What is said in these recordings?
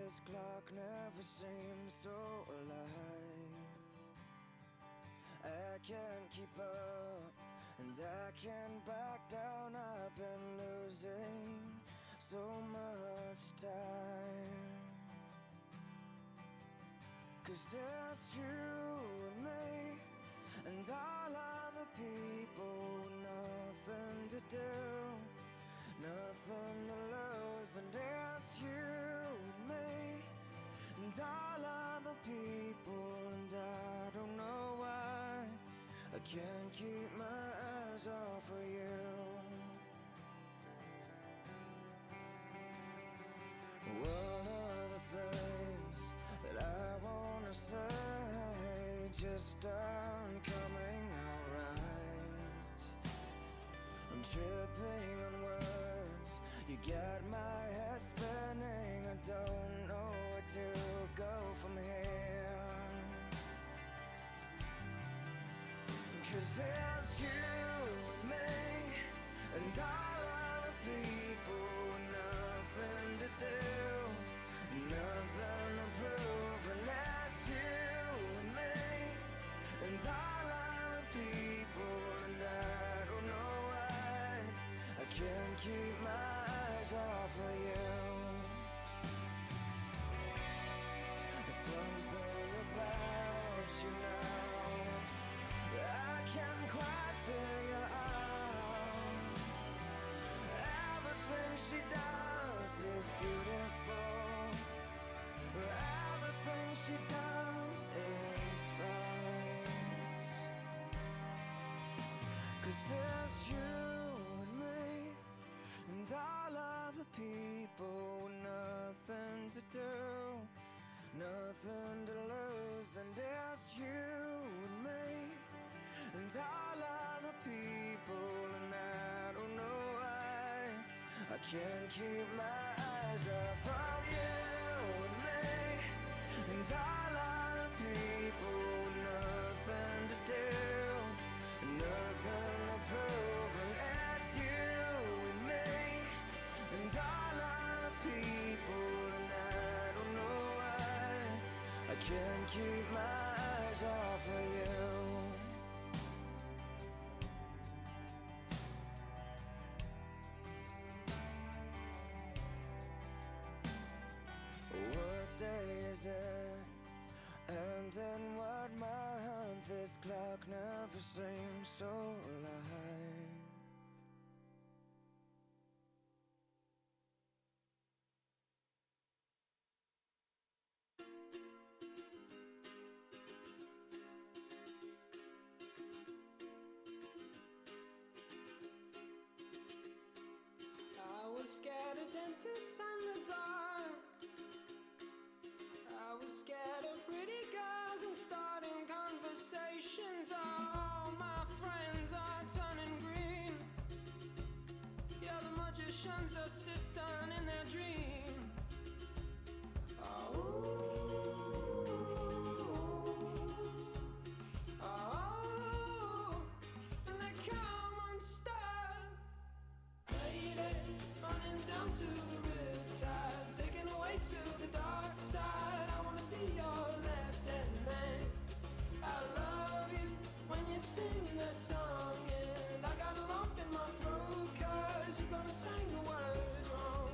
this clock never seems so alive. I can't keep up and I can't back down. I've been losing so much time. 'Cause it's you and me and all other people with nothing to do, nothing to lose. And it's you and me and all other people, and I don't know why I can't keep my eyes off of you. One of the things that I wanna say just aren't coming out right. I'm tripping on words, you got my head spinning. I don't know where to go from here. 'Cause it's you and me and all other people with nothing to do, nothing to prove. And that's you and me and all other people, and I don't know why I can't keep my eyes off of you. There's something about you now that I can't quite figure out. Everything she does is beautiful. Everything she does is right. 'Cause it's you and me and all other people with nothing to do, nothing to lose. And it's you and me and all other people, and I don't know why I can't keep my eyes off of you and me and all other people with nothing to do, nothing to prove. And it's you and me and all other people, and I don't know why I can't keep my eyes off of you. What day is it? And in what month? This clock never seems so alive. I was scared of dentists and the dark. I was scared of pretty girls and starting conversations. All my friends are turning green. Yeah, the magician's assistant in their dream. And they come unstuck. Lady, running down to the riptide, taken away to the dark side. I wanna be your left-hand man. I love you when you sing that song, and I got a lump in my throat 'cause you're gonna sing the words wrong.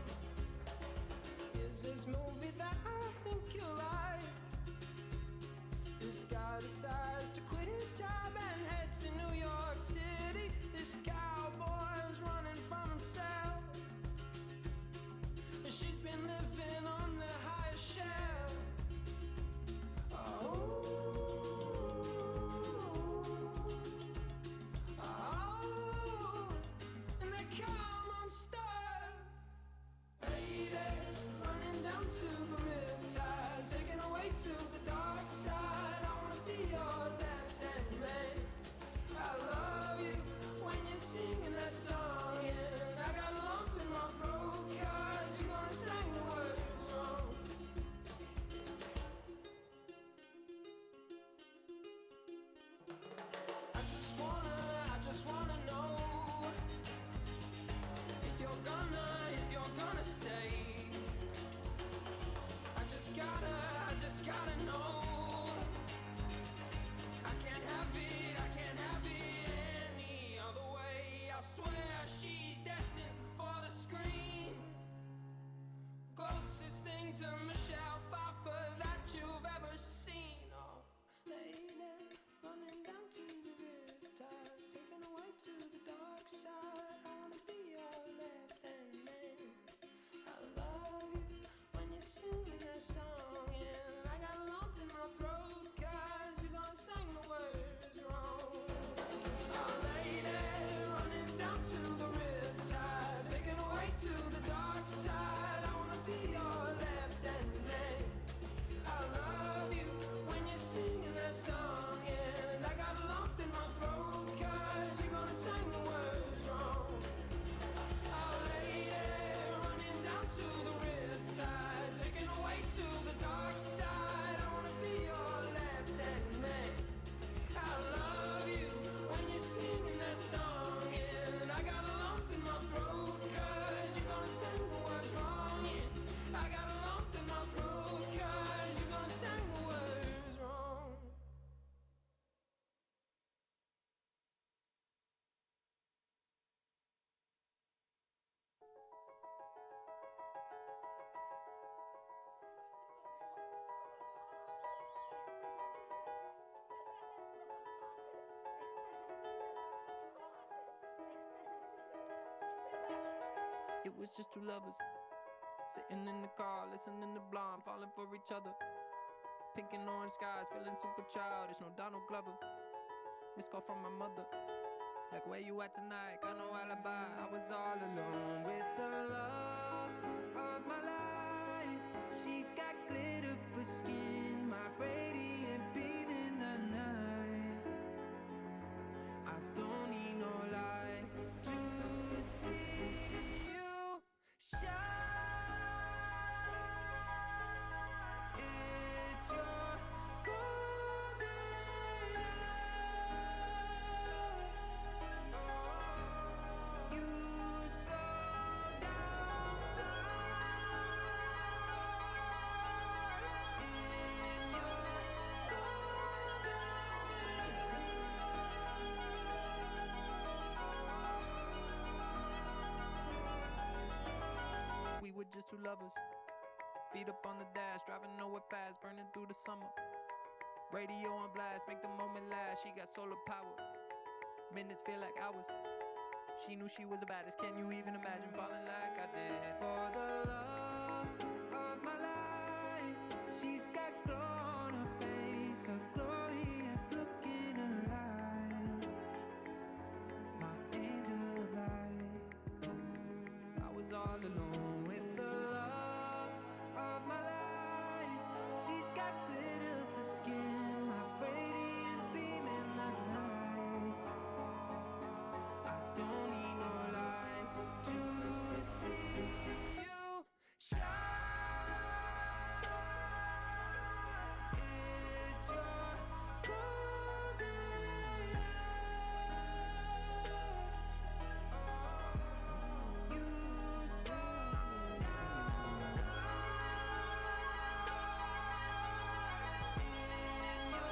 It was just two lovers sitting in the car, listening to Blonde, falling for each other. Pink and orange skies, feeling super childish. No Donald Glover. Missed call from my mother, like, where you at tonight? Got no alibi. I was all alone with the love of my life. She's got glitter for skin, my radiant beam in the night. I don't need no light to see you shine. It's your golden hour. You slow down time in your golden. We were just two lovers, feet up on the dash, driving nowhere fast, burning through the summer. Radio on blast, make the moment last. She got solar power, minutes feel like hours. She knew she was the baddest. Can you even imagine falling like I did? For the love of my life, she's got glow on her face, a glorious look in her eyes. My angel of light. I was all alone with the love of my life. She's got glitter for skin, my radiant beam in the night. I don't need no light to see you shine. It's your golden hour. You slow down time in your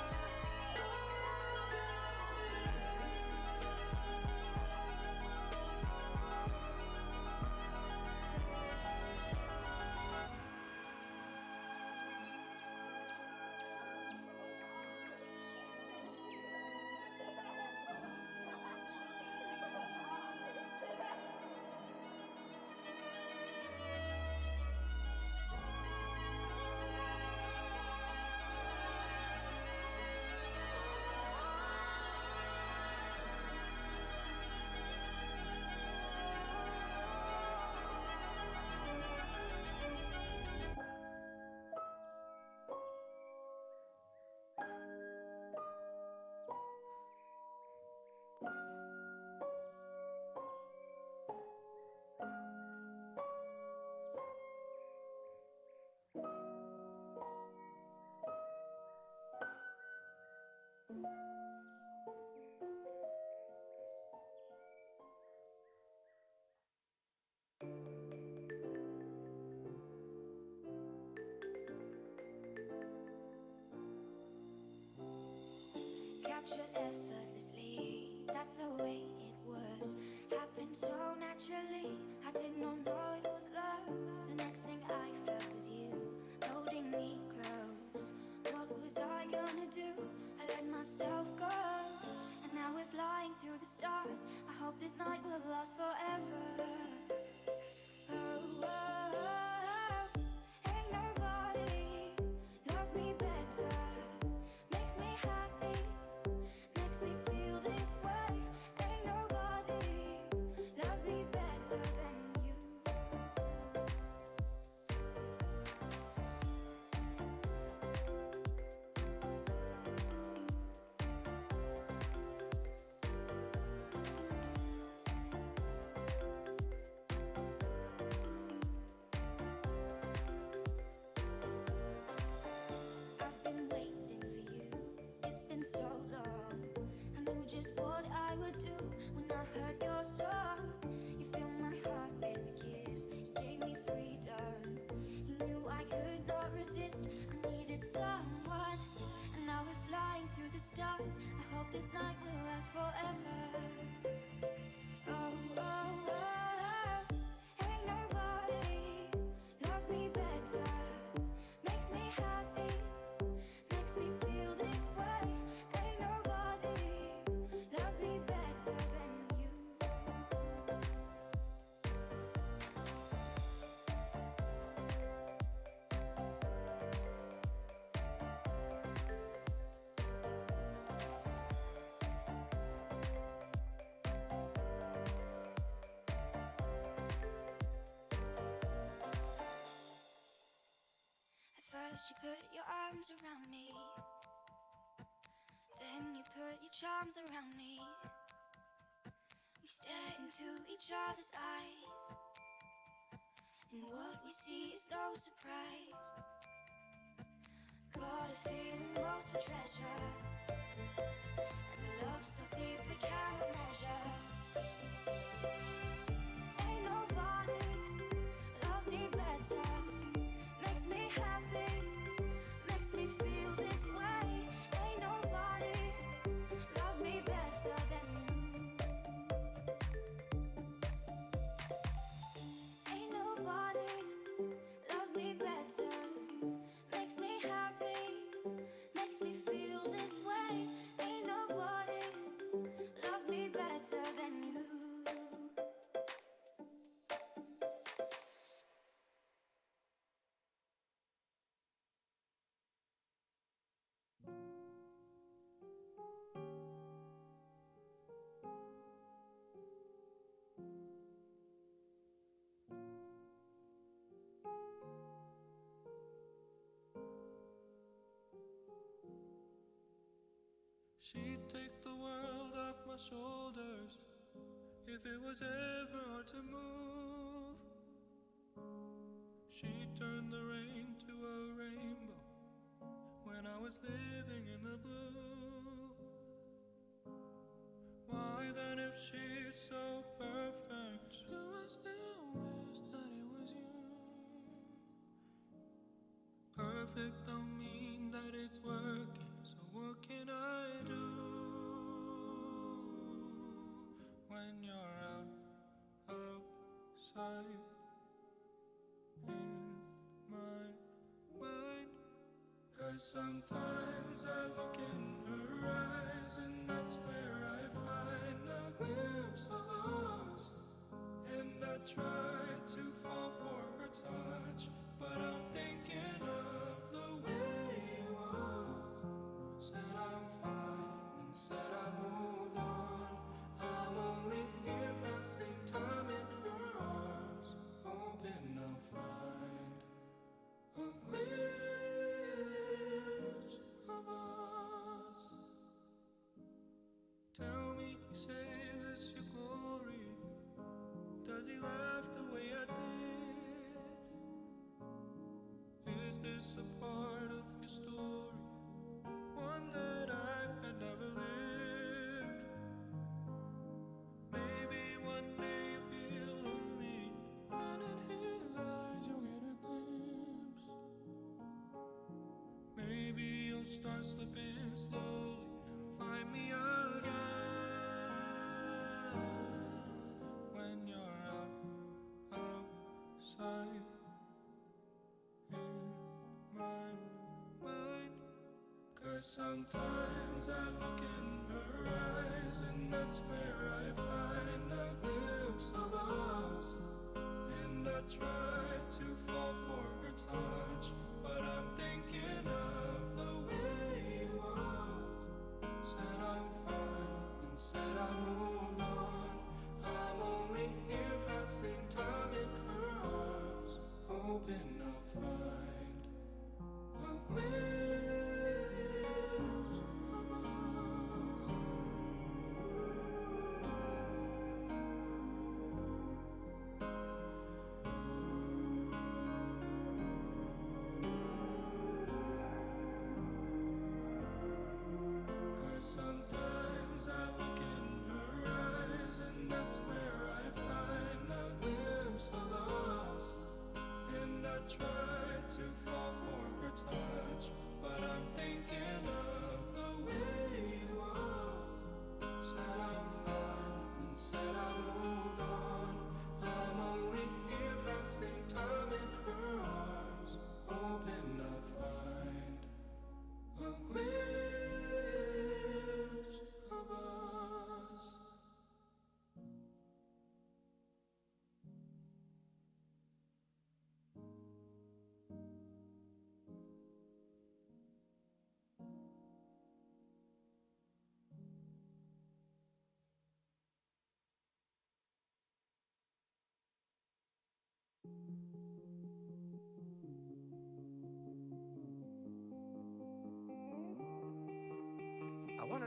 captured effortlessly. That's the way it was. Happened so naturally. I did not know it was love. The next thing I felt was you holding me close. What was I gonna do? I let myself go, and now we're flying through the stars. I hope this night will last forever. Oh, oh, oh, oh. Ain't nobody loves me better. Makes me happy, makes me feel this way. Ain't nobody loves me better than you. I've been waiting for you, it's been so long. I knew just what I would do when I heard your song. You filled my heart with a kiss, you gave me freedom. You knew I could not resist, I needed someone. And now we're flying through the stars. I hope this night will last forever. Oh, oh, oh, oh. Ain't nobody loves me better. Makes me happy, makes me feel this way. Ain't nobody loves me better than you. First you put your arms around me, then you put your charms around me. We stare into each other's eyes, and what we see is no surprise. Got a feeling lost for treasure, and a love so deep we cannot measure. Ain't nobody loves me better, makes me happy, makes me feel this way. Ain't nobody loves me better than you. Ain't nobody loves me better, makes me happy, makes me feel this way. Ain't nobody loves me better than you. She'd take the world off my shoulders if it was ever hard to move. She'd turn the rain to a rainbow when I was living in the blue. Why then, if she's so perfect, do I still wish that it was you? Perfect don't mean that it's working, so what can I do when you're outside in my mind? 'Cause sometimes I look in her eyes, and that's where I find a glimpse of us. And I try to fall for her touch, but I'm thinking of the way it was. Said I'm fine and said I moved on. I'm only here passing time in her arms, hoping I'll find a glimpse of us. Tell me, save us your glory. Does he laugh the way I did? Is this a part of your story, one that I had never lived? Maybe one day you feel lonely, and in his eyes you'll get a glimpse. Maybe you'll start slipping slowly and find me again when you're outside in my mind. 'Cause sometimes I look in her eyes, and that's where I find a glimpse of us. And I try to fall for her touch, but I'm thinking of the way it was. Said I'm fine and said I moved on. I'm only here passing time in her arms, hoping I'll find a glimpse of us. 'Cause sometimes I look in her eyes, and that's where I find a glimpse of us. And I try to fall for her touch, but I'm thinking of the way it was. Said I'm fine and said I moved on. I'm only here passing time in her arms, hoping I'll find a glimpse of us.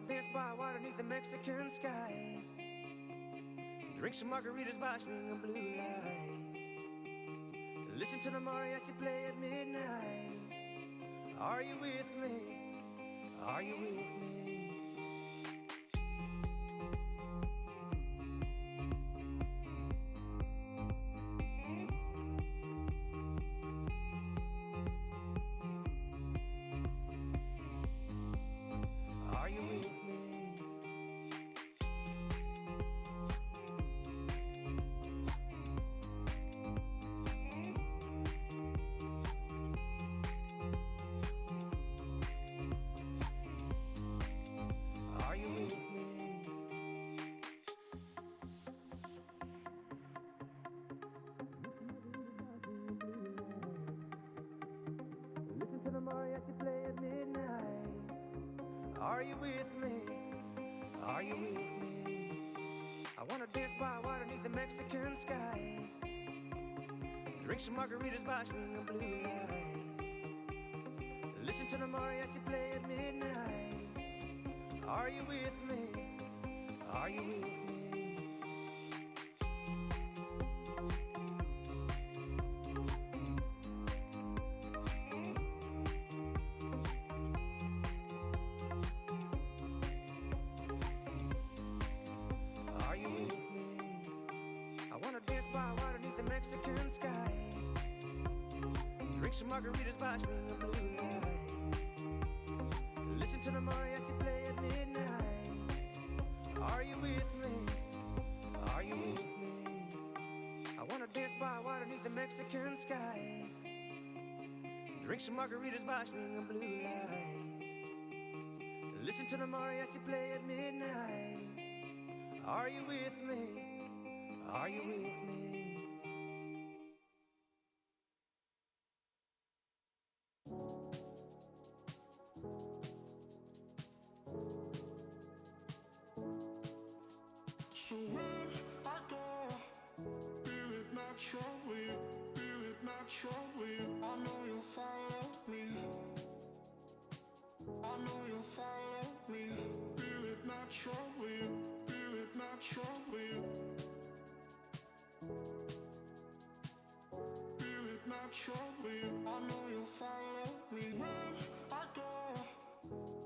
dance by water beneath the Mexican sky. Drink some margaritas by swinging blue lights. Listen to the mariachi play at midnight. Are you with me? Are you with me? Are you with me? Are you with me? Listen to the mariachi play at midnight. Are you with me? Are you with me? I wanna dance by water beneath the Mexican sky. Drink some margaritas by swinging blue lights. Listen to the mariachi play at midnight. Are you with me? Are you with me? Are you with me? I wanna dance by water beneath the Mexican sky. Drink some margaritas by swinging blue lights. Listen to the mariachi play at midnight. Are you with me? Are you with me? I wanna dance by water beneath the Mexican sky. Drink some margaritas by swinging blue lights. Listen to the mariachi play at midnight. Are you with me? Are you with me? So when I go, feel it naturally, feel it naturally. I know you'll follow me. I know you'll follow me. Feel it naturally, feel it naturally. Feel it naturally. I know you'll follow me. When I go,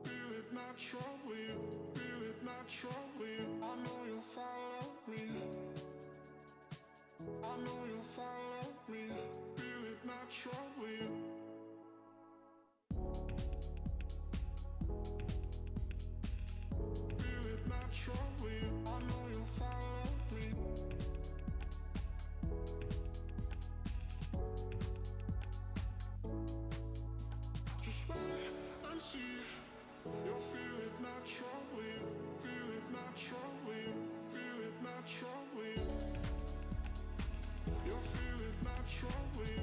feel it naturally, feel it naturally. I know you'll follow me. I know you'll follow me. Feel it naturally. Feel it naturally. I know you'll follow me. Just wait and see. You'll feel it naturally. Feel it naturally. Feel it naturally. You'll feel it naturally.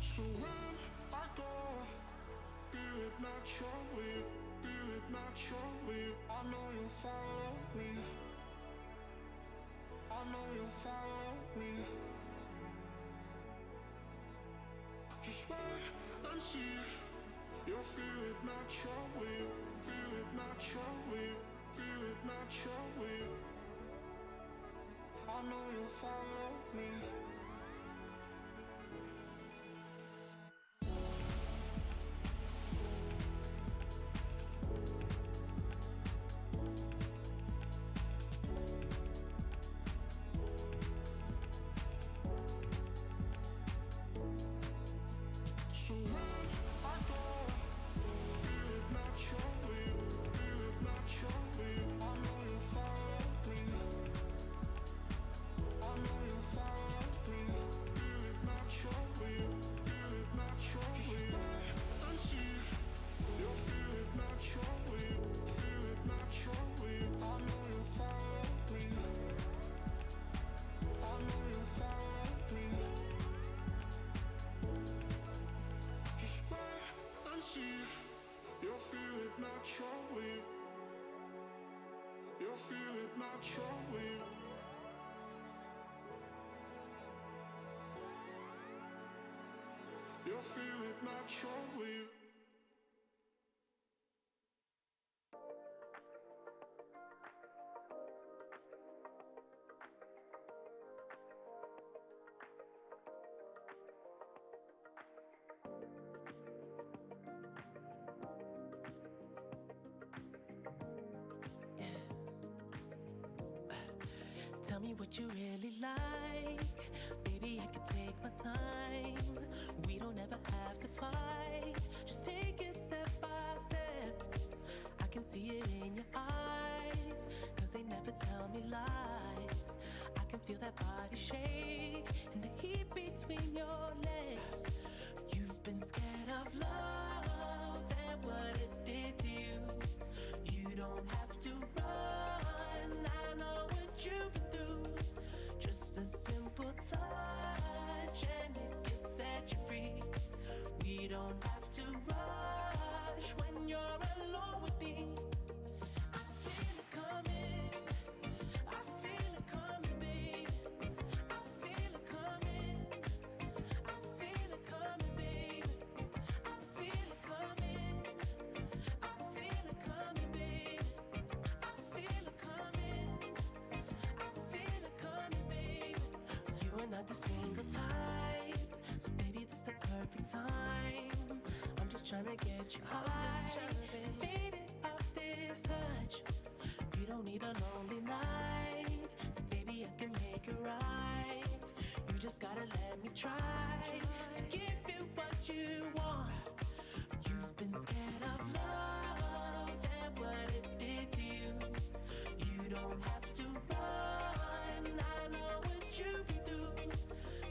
So when I go, feel it naturally. Feel it naturally. I know you'll follow me. I know you'll follow me. Just wait and see. You'll feel it naturally. Feel it naturally. Feel it naturally. I know you'll follow me. So when I go, feel it naturally, feel it naturally. I know you'll follow me. I know you'll follow me. Feel it naturally, feel it naturally. Just wait and see. You'll feel it naturally, feel it naturally. I know you'll follow me. I know you'll follow me. Just wait and see. You'll feel it naturally. You'll feel it naturally. I feel it naturally. Tell me what you really like. Baby, I can take my time. We don't ever have to fight. Just take it step by step. I can see it in your eyes, 'cause they never tell me lies. I can feel that body shake and the heat between your legs. You've been scared of love and what it did to you. You don't have to run. I know what you've been through. Just a simple touch and it can set you free. We don't have to rush when you're alone with me. I feel it coming. I feel it coming, babe. I feel it coming. I feel it coming, babe. I feel it coming. I feel it coming, babe. I feel it coming. I feel it coming, babe. You are not the single type, so baby, this the perfect time. I'm just trying to get you high, faded off this touch. You don't need a lonely night, so baby, I can make it right. You just gotta let me try to give you what you want. You've been scared of love and what it did to you. You don't have to run. I know what you've been through.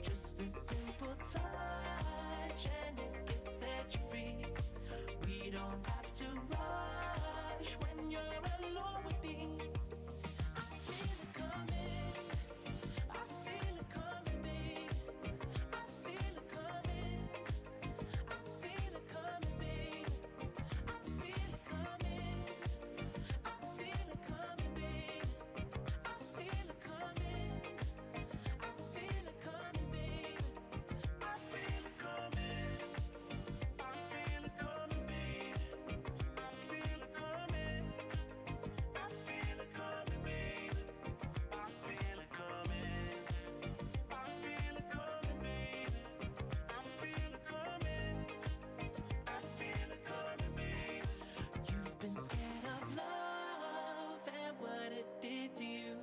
Just a simple touch and it can set you free. We don't have to rush when you're alone with me. I feel it coming. I feel it coming, babe. I feel it coming. I feel it coming, babe. I feel it coming. I feel it coming, babe. I feel it coming. I feel it coming, babe. I feel it coming. I feel it coming, babe. I feel it coming. I feel it coming, babe. I feel it coming. I feel it coming, babe. I feel it coming. I feel it coming, babe. You've been scared of love and what it did to you.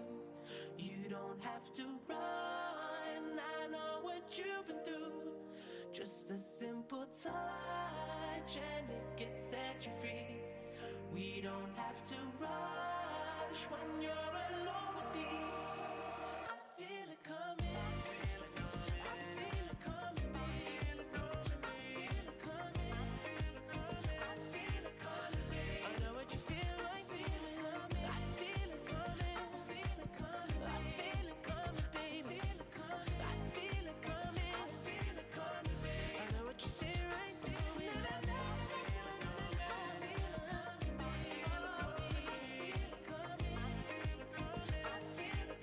You don't have to run. I know what you've been through. Just a simple touch and it gets set you free. We don't have to rush when you're alone with me. I feel it coming. I feel it coming, babe. I feel it coming. I feel it coming, babe. I know what you feel like. Feel it coming. I feel it coming. I feel it coming, babe. I feel it coming, babe. I feel it coming. I feel it coming, babe. I know what you say right there. I feel it coming, babe. I feel it coming. I feel it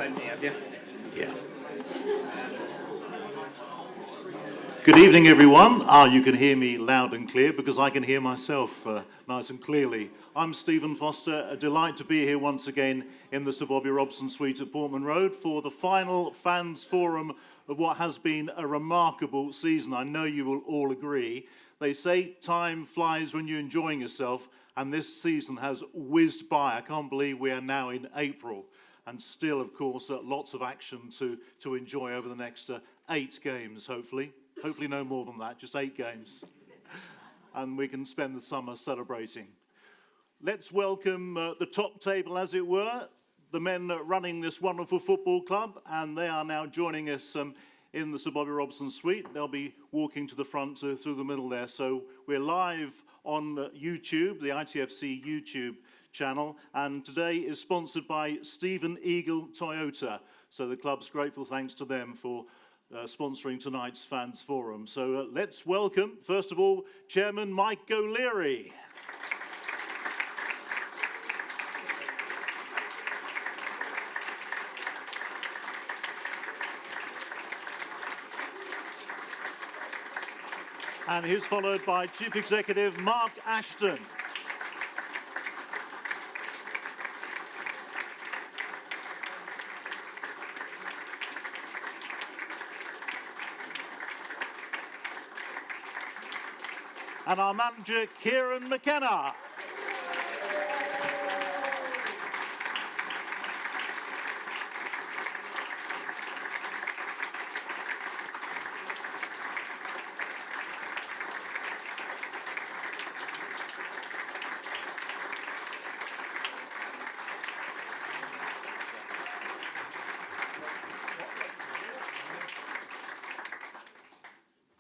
plenty, have you? Yeah. Good evening, everyone. You can hear me loud and clear because I can hear myself nice and clearly. I'm Stephen Foster. A delight to be here once again in the Sir Bobby Robson Suite at Portman Road for the final fans forum of what has been a remarkable season. I know you will all agree. They say time flies when you're enjoying yourself, and this season has whizzed by. I can't believe we are now in April, and still, of course, lots of action to enjoy over the next 8 games, hopefully. Hopefully no more than that, just 8 games. And we can spend the summer celebrating. Let's welcome the top table, as it were, the men running this wonderful football club, and they are now joining us in the Sir Bobby Robson Suite. They'll be walking to the front through the middle there. So we're live on YouTube, the ITFC YouTube channel, and today is sponsored by Stephen Eagle Toyota. So the club's grateful thanks to them for sponsoring tonight's Fans Forum. So let's welcome, first of all, Chairman Mike O'Leary. And he's followed by Chief Executive Mark Ashton. And our manager, Kieran McKenna.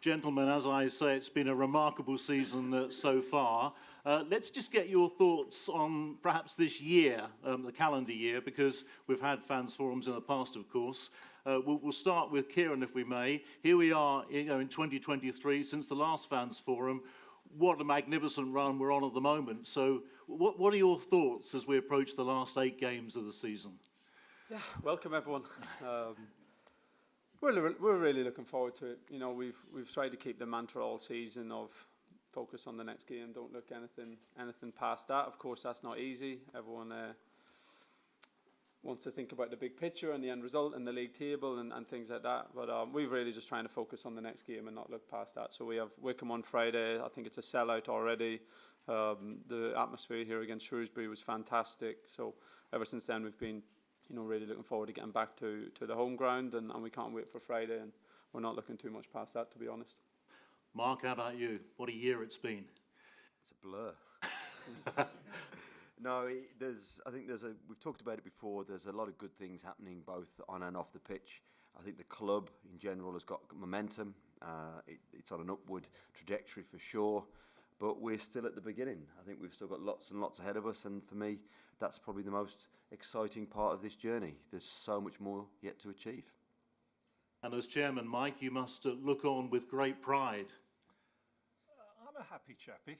Gentlemen, as I say, it's been a remarkable season so far. Let's just get your thoughts on perhaps this year, the calendar year, because we've had fans forums in the past, of course. We'll start with Kieran, if we may. Here we are, in 2023, since the last fans forum. What a magnificent run we're on at the moment. So, what are your thoughts as we approach the last 8 games of the season? Yeah, welcome everyone. We're really looking forward to it. You know, we've tried to keep the mantra all season of focus on the next game, don't look anything past that. Of course, that's not easy. Everyone wants to think about the big picture and the end result and the league table and things like that. But we're really just trying to focus on the next game and not look past that. So we have Wycombe on Friday. I think it's a sellout already. The atmosphere here against Shrewsbury was fantastic. So ever since then, we've been really looking forward to getting back to the home ground, and we can't wait for Friday, and we're not looking too much past that, to be honest. Mark, how about you? What a year it's been. It's a blur. No, we've talked about it before, there's a lot of good things happening both on and off the pitch. I think the club in general has got momentum. It's on an upward trajectory for sure, but we're still at the beginning. I think we've still got lots and lots ahead of us, and for me, that's probably the most exciting part of this journey. There's so much more yet to achieve. And as chairman, Mike, you must look on with great pride. I'm a happy chappy.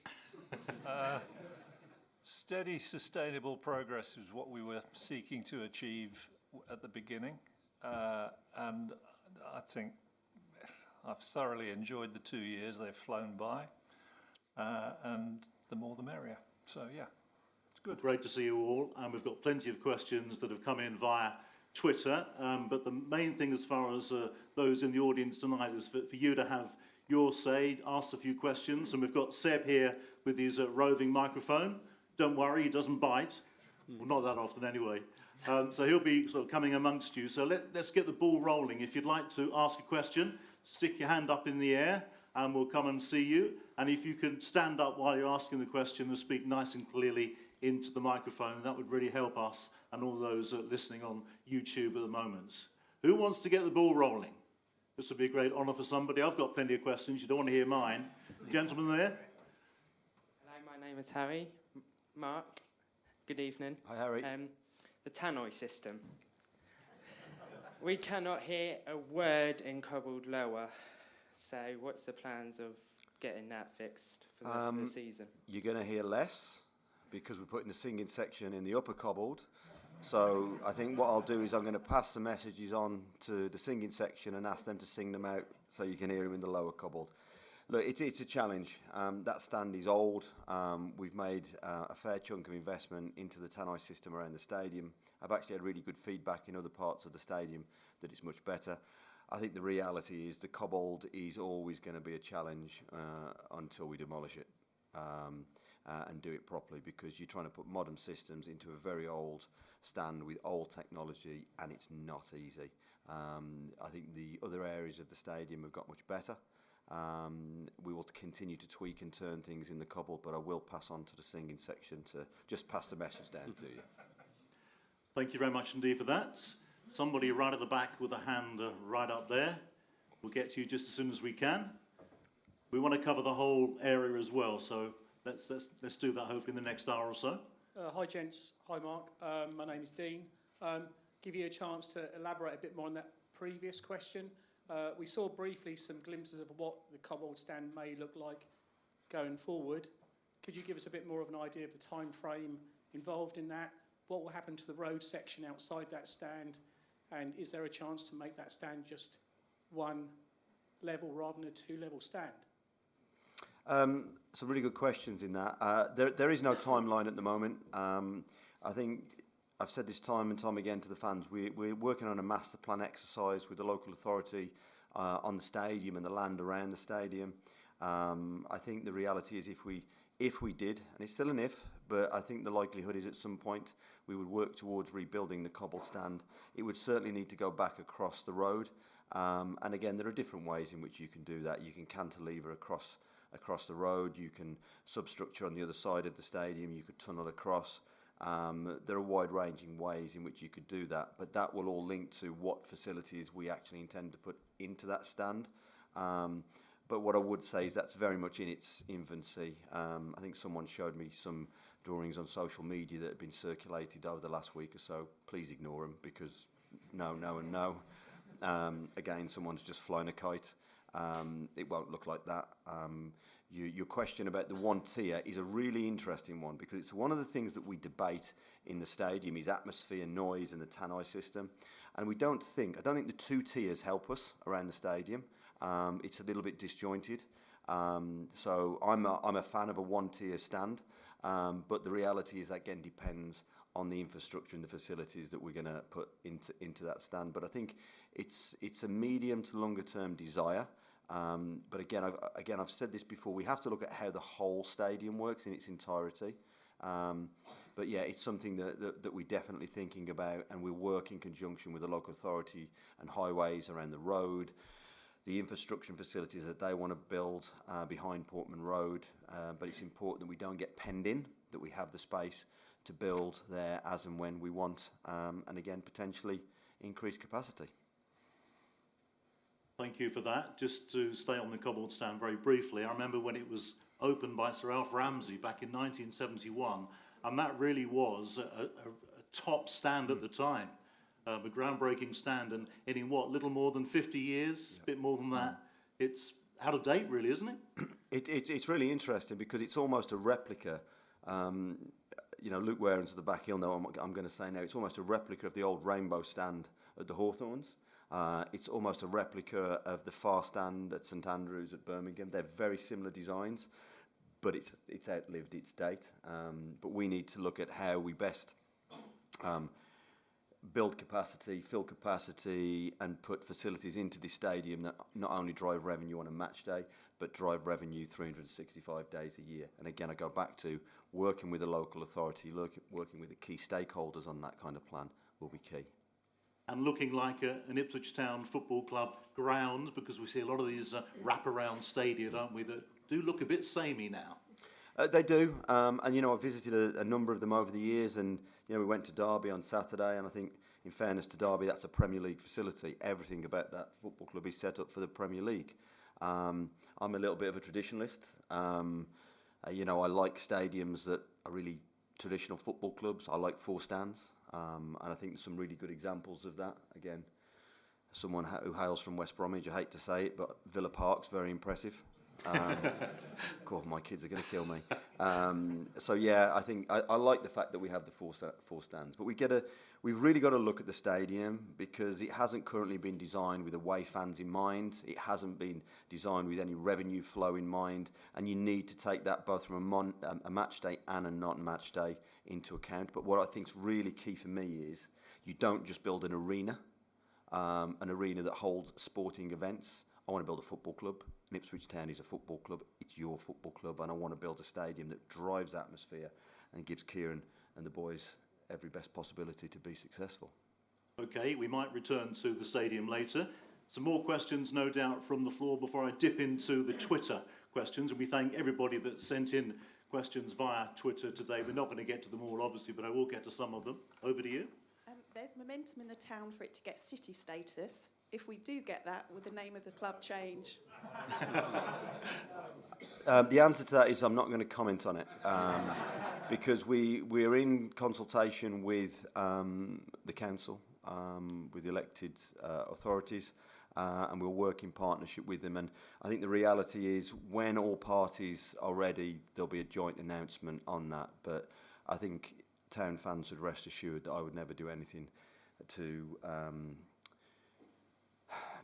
Steady, sustainable progress is what we were seeking to achieve at the beginning. And I think I've thoroughly enjoyed the 2 years. They've flown by. And the more the merrier. So, yeah. Good. Great to see you all, and we've got plenty of questions that have come in via Twitter, but the main thing as far as those in the audience tonight is for you to have your say, ask a few questions, and we've got Seb here with his roving microphone. Don't worry, he doesn't bite, well, not that often anyway, so he'll be sort of coming amongst you. So let's get the ball rolling. If you'd like to ask a question, stick your hand up in the air and we'll come and see you, and if you can stand up while you're asking the question and speak nice and clearly into the microphone, that would really help us and all those listening on YouTube at the moment. Who wants to get the ball rolling? This would be a great honour for somebody. I've got plenty of questions. You don't want to hear mine. Gentleman there. Hello, my name is Harry. Mark, good evening. Hi, Harry. The tannoy system. We cannot hear a word in cobbled lower. So what's the plans of getting that fixed for the rest of the season? You're going to hear less, because we're putting the singing section in the upper cobbled, So I think what I'll do is I'm going to pass the messages on to the singing section and ask them to sing them out so you can hear them in the lower cobbled. Look, it's a challenge. That stand is old. We've made a fair chunk of investment into the tannoy system around the stadium. I've actually had really good feedback in other parts of the stadium that it's much better. I think the reality is the cobbled is always going to be a challenge until we demolish it and do it properly, because you're trying to put modern systems into a very old stand with old technology, and it's not easy. I think the other areas of the stadium have got much better. We will continue to tweak and turn things in the cobble, but I will pass on to the singing section to just pass the message down to you. Thank you very much indeed for that. Somebody right at the back with a hand right up there. We'll get to you just as soon as we can. We want to cover the whole area as well, so let's do that hopefully in the next hour or so. Hi gents, hi Mark, my name is Dean. Give you a chance to elaborate a bit more on that previous question. We saw briefly some glimpses of what the cobbled stand may look like going forward. Could you give us a bit more of an idea of the time frame involved in that? What will happen to the road section outside that stand? And is there a chance to make that stand just one level rather than a two-level stand? Some really good questions in that. There is no timeline at the moment. I think I've said this time and time again to the fans, we're working on a master plan exercise with the local authority on the stadium and the land around the stadium. I think the reality is if we did, and it's still an if, but I think the likelihood is at some point we would work towards rebuilding the cobbled stand. It would certainly need to go back across the road. And again, there are different ways in which you can do that. You can cantilever across the road, you can substructure on the other side of the stadium, you could tunnel across. There are wide-ranging ways in which you could do that, but that will all link to what facilities we actually intend to put into that stand. But what I would say is that's very much in its infancy. I think someone showed me some drawings on social media that have been circulated over the last week or so. Please ignore them, because no, and no. Again, someone's just flown a kite. It won't look like that. Your question about the one tier is a really interesting one, because it's one of the things that we debate in the stadium is atmosphere, noise, and the tannoy system. And I don't think the two tiers help us around the stadium. It's a little bit disjointed. So I'm a fan of a one tier stand, but the reality is that again depends on the infrastructure and the facilities that we're going to put into that stand. But I think it's a medium to longer term desire. But again, I've said this before, we have to look at how the whole stadium works in its entirety. But yeah, it's something that we're definitely thinking about, and we work in conjunction with the local authority and highways around the road, the infrastructure and facilities that they want to build behind Portman Road. But it's important that we don't get penned in, that we have the space to build there as and when we want, and again, potentially increase capacity. Thank you for that. Just to stay on the cobbled stand very briefly, I remember when it was opened by Sir Alf Ramsey back in 1971, and that really was a top stand at the time, a groundbreaking stand, and in what, little more than 50 years, a bit more than that. It's out of date really, isn't it? It's really interesting because it's almost a replica. Luke Warren's at the back, he'll know what I'm going to say now. It's almost a replica of the old Rainbow stand at the Hawthorns. It's almost a replica of the Far stand at St Andrews at Birmingham. They're very similar designs, but it's outlived its date. But we need to look at how we best build capacity, fill capacity, and put facilities into the stadium that not only drive revenue on a match day, but drive revenue 365 days a year. And again, I go back to working with the local authority, working with the key stakeholders on that kind of plan will be key. And looking like an Ipswich Town Football Club ground, because we see a lot of these wraparound stadia, don't we, that do look a bit samey now. They do, and I've visited a number of them over the years, and we went to Derby on Saturday, and I think, in fairness to Derby, that's a Premier League facility. Everything about that football club is set up for the Premier League. I'm a little bit of a traditionalist. I like stadiums that are really traditional football clubs. I like four stands, and I think there's some really good examples of that. Again, someone who hails from West Bromwich, I hate to say it, but Villa Park's very impressive. God, my kids are going to kill me. So yeah, I think I like the fact that we have the four stands, but we've really got to look at the stadium because it hasn't currently been designed with away fans in mind. It hasn't been designed with any revenue flow in mind, and you need to take that both from a match day and a non-match day into account. But what I think is really key for me is you don't just build an arena that holds sporting events. I want to build a football club, and Ipswich Town is a football club. It's your football club, and I want to build a stadium that drives atmosphere and gives Kieran and the boys every best possibility to be successful. Okay, we might return to the stadium later. Some more questions, no doubt, from the floor before I dip into the Twitter questions, and we thank everybody that sent in questions via Twitter today. We're not going to get to them all, obviously, but I will get to some of them. Over to you. There's momentum in the town for it to get city status. If we do get that, would the name of the club change? The answer to that is I'm not going to comment on it because we're in consultation with the council, with the elected authorities, and we'll work in partnership with them. And I think the reality is when all parties are ready, there'll be a joint announcement on that. But I think town fans should rest assured that I would never do anything to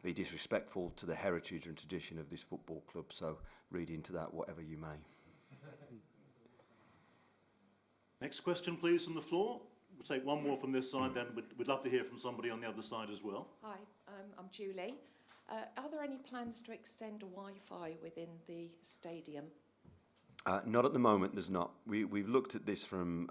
be disrespectful to the heritage and tradition of this football club, so read into that whatever you may. Next question, please, from the floor. We'll take one more from this side, then we'd love to hear from somebody on the other side as well. Hi, I'm Julie. Are there any plans to extend Wi-Fi within the stadium? Not at the moment, there's not. We've looked at this from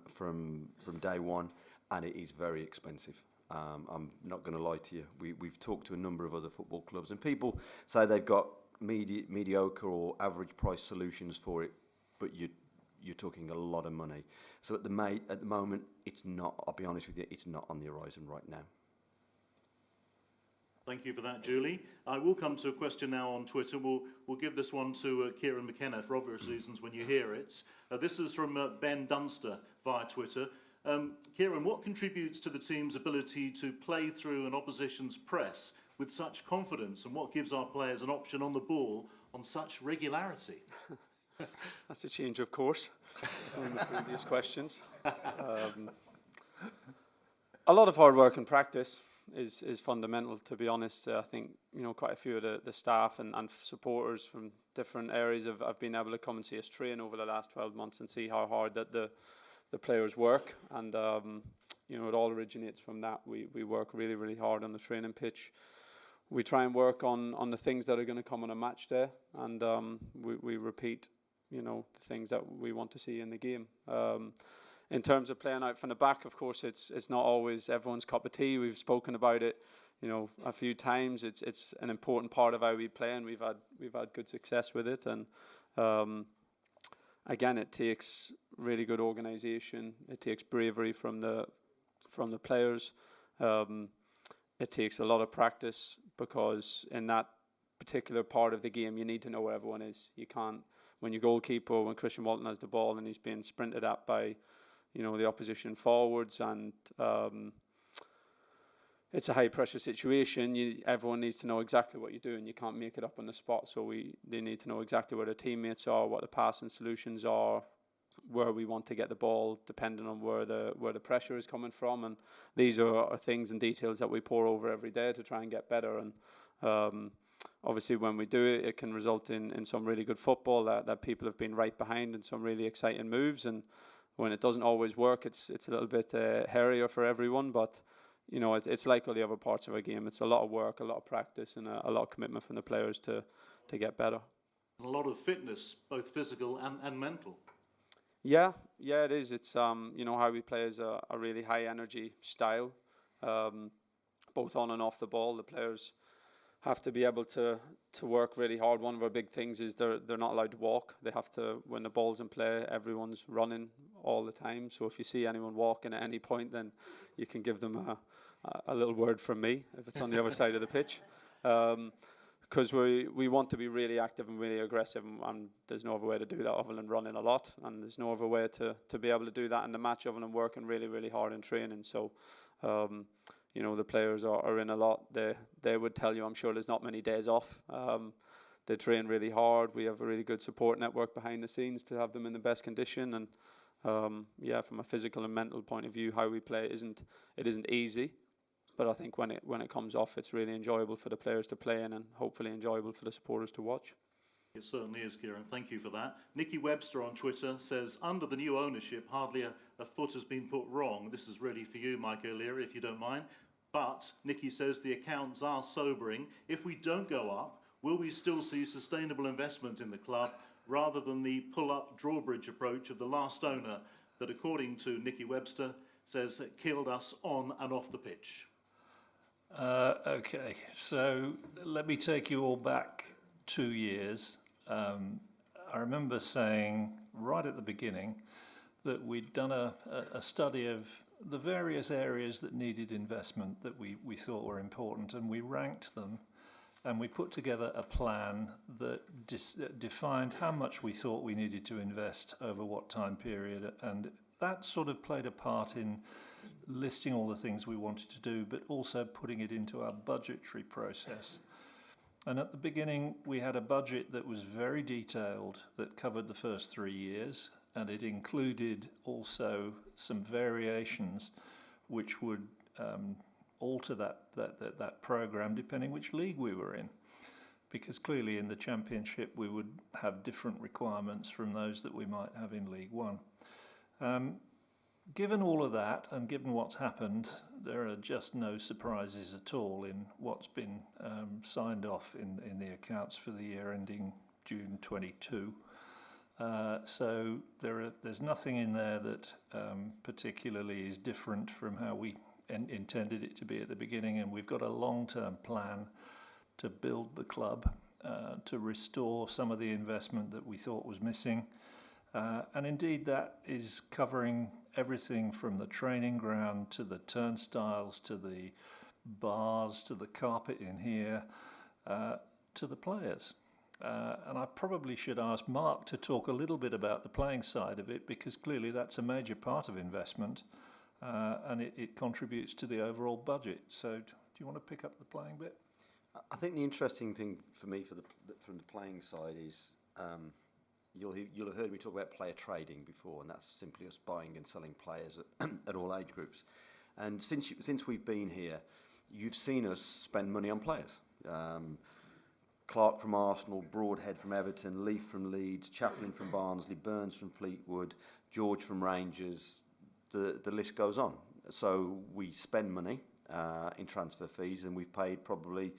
day one, and it is very expensive. I'm not going to lie to you. We've talked to a number of other football clubs, and people say they've got mediocre or average price solutions for it, but you're talking a lot of money. So at the moment, it's not. I'll be honest with you, it's not on the horizon right now. Thank you for that, Julie. I will come to a question now on Twitter. We'll give this one to Kieran McKenna for obvious reasons when you hear it. This is from Ben Dunster via Twitter. Kieran, what contributes to the team's ability to play through an opposition's press with such confidence, and what gives our players an option on the ball on such regularity? That's a change of course from the previous questions. A lot of hard work and practice is fundamental, to be honest. I think quite a few of the staff and supporters from different areas have been able to come and see us train over the last 12 months and see how hard that the players work, and it all originates from that. We work really, really hard on the training pitch. We try and work on the things that are going to come on a match day, and we repeat the things that we want to see in the game. In terms of playing out from the back, of course, it's not always everyone's cup of tea. We've spoken about it a few times. It's an important part of how we play, and we've had good success with it. And again, it takes really good organisation. It takes bravery from the players. It takes a lot of practice, because in that particular part of the game, you need to know where everyone is. You can't, when your goalkeeper, when Christian Walton has the ball and he's being sprinted at by the opposition forwards, and it's a high pressure situation. Everyone needs to know exactly what you're doing. You can't make it up on the spot. So they need to know exactly where their teammates are, what the passing solutions are, where we want to get the ball, depending on where the pressure is coming from. And these are things and details that we pour over every day to try and get better. And obviously, when we do it, it can result in some really good football that people have been right behind, and some really exciting moves. And when it doesn't always work, it's a little bit hairier for everyone. But it's like all the other parts of a game. It's a lot of work, a lot of practice, and a lot of commitment from the players to get better. And a lot of fitness, both physical and mental. Yeah, it is. It's how we play is a really high energy style, both on and off the ball. The players have to be able to work really hard. One of our big things is they're not allowed to walk. They have to, when the ball's in play, everyone's running all the time. So if you see anyone walking at any point, then you can give them a little word from me if it's on the other side of the pitch. Because we want to be really active and really aggressive, and there's no other way to do that other than running a lot, and there's no other way to be able to do that in the match other than working really, really hard in training. So the players are in a lot. They would tell you, I'm sure, there's not many days off. they train really hard. We have a really good support network behind the scenes to have them in the best condition. And yeah, from a physical and mental point of view, how we play isn't easy. But I think when it comes off, it's really enjoyable for the players to play in, and hopefully enjoyable for the supporters to watch. It certainly is, Kieran. Thank you for that. Nikki Webster on Twitter says, under the new ownership, hardly a foot has been put wrong. This is really for you, Mike O'Leary, if you don't mind. But Nikki says the accounts are sobering. If we don't go up, will we still see sustainable investment in the club rather than the pull-up drawbridge approach of the last owner that, according to Nikki Webster, says killed us on and off the pitch? Okay, so let me take you all back 2 years. I remember saying right at the beginning that we'd done a study of the various areas that needed investment that we thought were important, and we ranked them, and we put together a plan that defined how much we thought we needed to invest over what time period, and that sort of played a part in listing all the things we wanted to do, but also putting it into our budgetary process. And at the beginning, we had a budget that was very detailed, that covered the first 3 years, and it included also some variations which would alter that program depending which league we were in. Because clearly in the Championship, we would have different requirements from those that we might have in League One. Given all of that, and given what's happened, there are just no surprises at all in what's been signed off in the accounts for the year ending June 22. So there's nothing in there that particularly is different from how we intended it to be at the beginning, and we've got a long-term plan to build the club, to restore some of the investment that we thought was missing. And indeed that is covering everything from the training ground to the turnstiles to the bars to the carpet in here to the players. And I probably should ask Mark to talk a little bit about the playing side of it, because clearly that's a major part of investment and it contributes to the overall budget. So do you want to pick up the playing bit? I think the interesting thing for me from the playing side is you'll have heard me talk about player trading before, and that's simply us buying and selling players at all age groups. And since we've been here, you've seen us spend money on players. Clark from Arsenal, Broadhead from Everton, Leaf from Leeds, Chaplin from Barnsley, Burns from Fleetwood, George from Rangers. The list goes on. So we spend money in transfer fees, and we've paid probably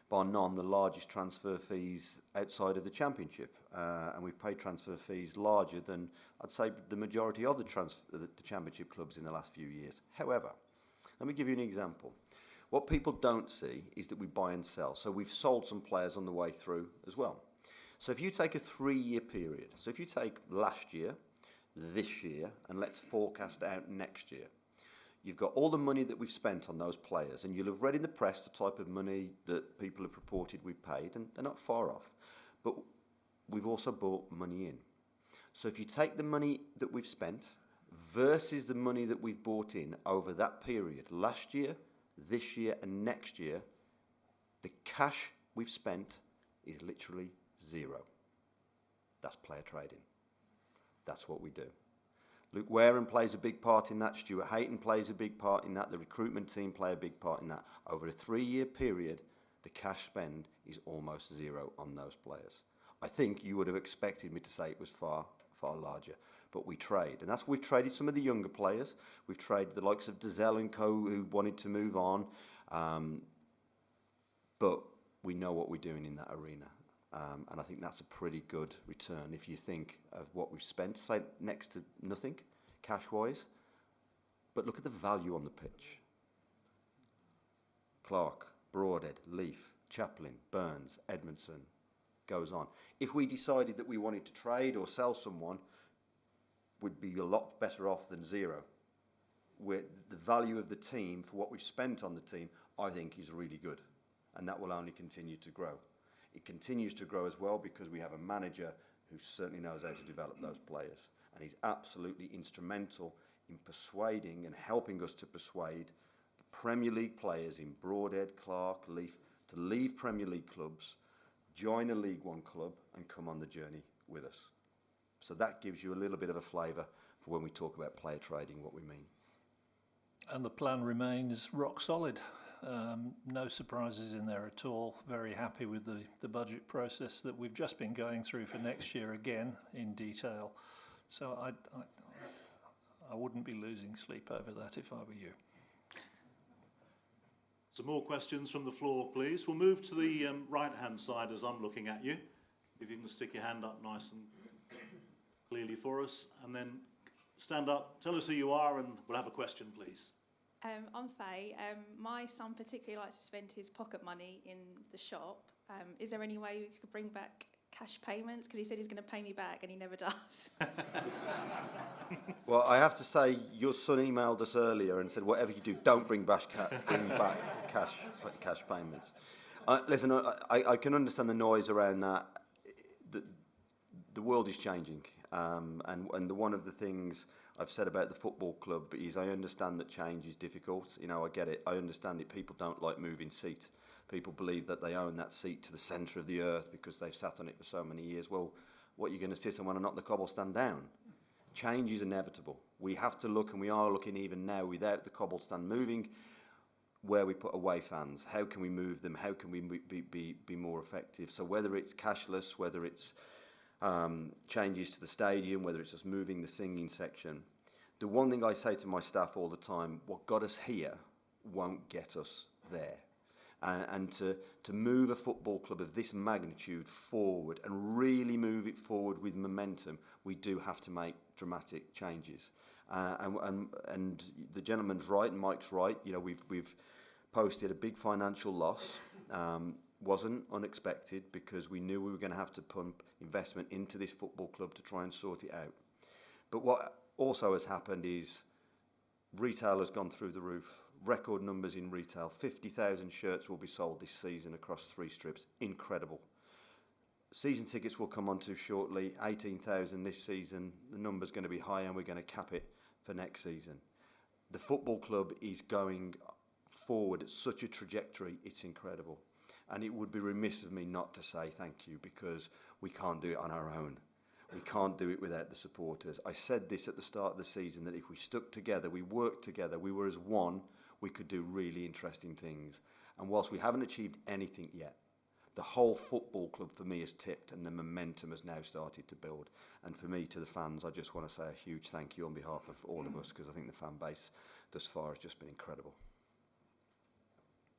by none the largest transfer fees outside of the Championship, and we've paid transfer fees larger than I'd say the majority of the Championship clubs in the last few years. However, let me give you an example. What people don't see is that we buy and sell. So we've sold some players on the way through as well. So if you take a 3-year period, so if you take last year, this year, and let's forecast out next year, you've got all the money that we've spent on those players, and you'll have read in the press the type of money that people have reported we've paid, and they're not far off. But we've also brought money in. So if you take the money that we've spent versus the money that we've brought in over that period, last year, this year and next year, the cash we've spent is literally zero. That's player trading. That's what we do. Luke Wareham plays a big part in that. Stuart Hayton plays a big part in that. The recruitment team play a big part in that. Over a 3-year period, the cash spend is almost zero on those players. I think you would have expected me to say it was far, far larger. But we trade, and that's we've traded some of the younger players. We've traded the likes of Dazelle and co, who wanted to move on, but we know what we're doing in that arena, and I think that's a pretty good return if you think of what we've spent, say next to nothing, cash-wise. But look at the value on the pitch. Clark, Broadhead, Leaf, Chaplin, Burns, Edmondson, goes on. If we decided that we wanted to trade or sell someone, would be a lot better off than zero. Where the value of the team for what we've spent on the team, I think, is really good, and that will only continue to grow. It continues to grow as well because we have a manager who certainly knows how to develop those players, and he's absolutely instrumental in persuading and helping us to persuade the Premier League players in Broadhead, Clark, Leaf to leave Premier League clubs, join a League One club and come on the journey with us. So that gives you a little bit of a flavour for when we talk about player trading, what we mean. And the plan remains rock solid. No surprises in there at all. Very happy with the budget process that we've just been going through for next year again in detail. So I wouldn't be losing sleep over that if I were you. Some more questions from the floor, please. We'll move to the right-hand side as I'm looking at you. If you can stick your hand up nice and clearly for us, and then stand up, tell us who you are, and we'll have a question, please. I'm Faye. My son particularly likes to spend his pocket money in the shop. Is there any way we could bring back cash payments? Because he said he's going to pay me back and he never does. Well, I have to say, your son emailed us earlier and said, whatever you do, don't bring back cash payments. Listen, I can understand the noise around that. The world is changing, and one of the things I've said about the football club is I understand that change is difficult. You know, I get it. I understand it. People don't like moving seat. People believe that they own that seat to the centre of the earth because they've sat on it for so many years. Well, what are you going to sit on when I knock the cobblestone down? Change is inevitable. We have to look, and we are looking even now, without the cobblestone moving, where we put away fans. How can we move them? How can we be more effective? So whether it's cashless, whether it's changes to the stadium, whether it's just moving the singing section. The one thing I say to my staff all the time, what got us here won't get us there. And to move a football club of this magnitude forward and really move it forward with momentum, we do have to make dramatic changes. And the gentleman's right and Mike's right. You know, we've posted a big financial loss. Wasn't unexpected because we knew we were going to have to pump investment into this football club to try and sort it out. But what also has happened is retail has gone through the roof. Record numbers in retail. 50,000 shirts will be sold this season across 3 strips. Incredible. Season tickets will come on to shortly. 18,000 this season. The number's going to be high and we're going to cap it for next season. The football club is going forward at such a trajectory, it's incredible. And it would be remiss of me not to say thank you because we can't do it on our own. We can't do it without the supporters. I said this at the start of the season, that if we stuck together, we worked together, we were as one, we could do really interesting things. And whilst we haven't achieved anything yet, the whole football club for me has tipped and the momentum has now started to build. And for me, to the fans, I just want to say a huge thank you on behalf of all of us because I think the fan base thus far has just been incredible.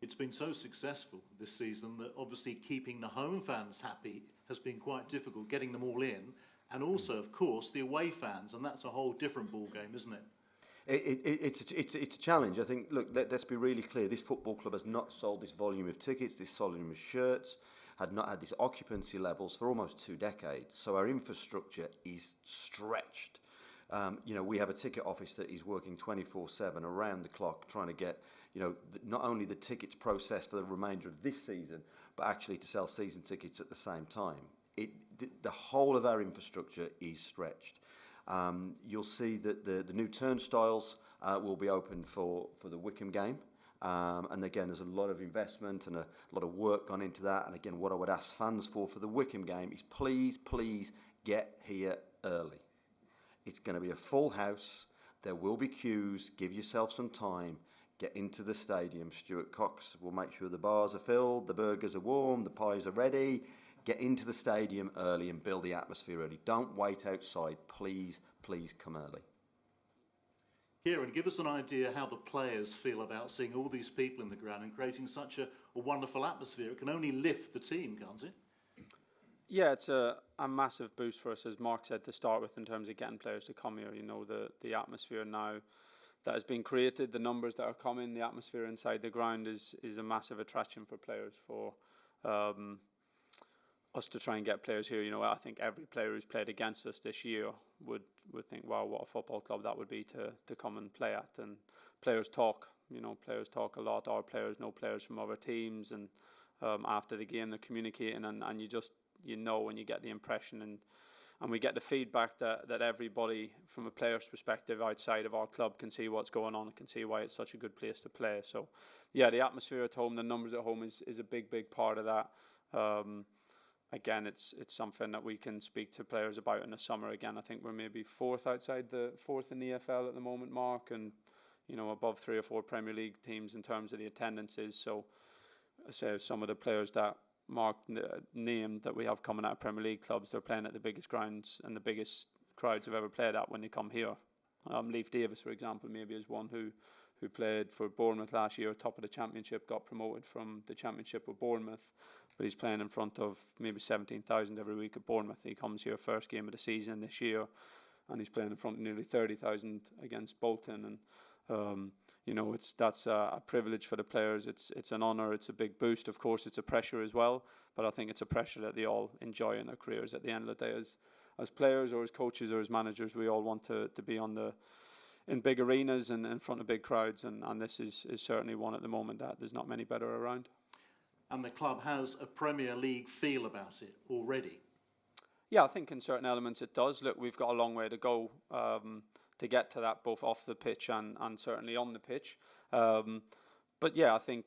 It's been so successful this season that obviously keeping the home fans happy has been quite difficult, getting them all in, and also, of course, the away fans, and that's a whole different ball game, isn't it? It's a challenge. I think, look, let's be really clear. This football club has not sold this volume of tickets, this volume of shirts, had not had these occupancy levels for almost 2 decades. So our infrastructure is stretched. You know, we have a ticket office that is working 24/7 around the clock trying to get, you know, not only the tickets processed for the remainder of this season, but actually to sell season tickets at the same time. The whole of our infrastructure is stretched. You'll see that the new turnstiles will be open for the Wickham game. And again, there's a lot of investment and a lot of work gone into that. And again, what I would ask fans for the Wickham game is please get here early. It's going to be a full house. There will be queues. Give yourself some time. Get into the stadium. Stuart Cox will make sure the bars are filled, the burgers are warm, the pies are ready. Get into the stadium early and build the atmosphere early. Don't wait outside. Please come early. Kieran, give us an idea how the players feel about seeing all these people in the ground and creating such a wonderful atmosphere. It can only lift the team, can't it? Yeah, it's a massive boost for us, as Mark said, to start with in terms of getting players to come here. You know, the atmosphere now that has been created, the numbers that are coming, the atmosphere inside the ground is a massive attraction for players, for us to try and get players here. You know, I think every player who's played against us this year would think, wow, what a football club that would be to come and play at. And players talk a lot. Our players know players from other teams, and after the game they're communicating, and you know when you get the impression and we get the feedback that everybody from a player's perspective outside of our club can see what's going on and can see why it's such a good place to play. So yeah, the atmosphere at home, the numbers at home is a big part of that. again, it's something that we can speak to players about in the summer. Again, I think we're maybe fourth in the EFL at the moment, Mark, and above 3 or 4 Premier League teams in terms of the attendances. So I say some of the players that Mark named that we have coming out of Premier League clubs, they're playing at the biggest grounds and the biggest crowds have ever played at when they come here. Leif Davis, for example, maybe is one who played for Bournemouth last year, top of the Championship, got promoted from the Championship with Bournemouth, but he's playing in front of maybe 17,000 every week at Bournemouth. He comes here first game of the season this year, and he's playing in front of nearly 30,000 against Bolton, and that's a privilege for the players. It's an honour. It's a big boost. Of course, it's a pressure as well, but I think it's a pressure that they all enjoy in their careers. At the end of the day, as players or as coaches or as managers, we all want to be in big arenas and in front of big crowds, and this is certainly one at the moment that there's not many better around. And the club has a Premier League feel about it already. Yeah, I think in certain elements it does. Look, we've got a long way to go to get to that, both off the pitch and certainly on the pitch. But yeah, I think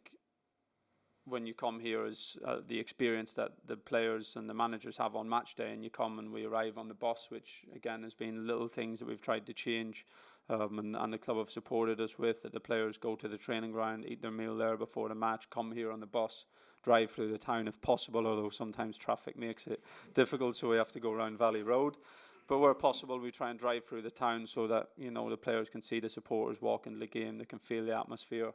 when you come here as the experience that the players and the managers have on match day, and you come and we arrive on the bus, which again has been little things that we've tried to change, and the club have supported us with, that the players go to the training ground, eat their meal there before the match, come here on the bus, drive through the town if possible, although sometimes traffic makes it difficult, so we have to go around Valley Road. But where possible, we try and drive through the town so that the players can see the supporters walk into the game, they can feel the atmosphere.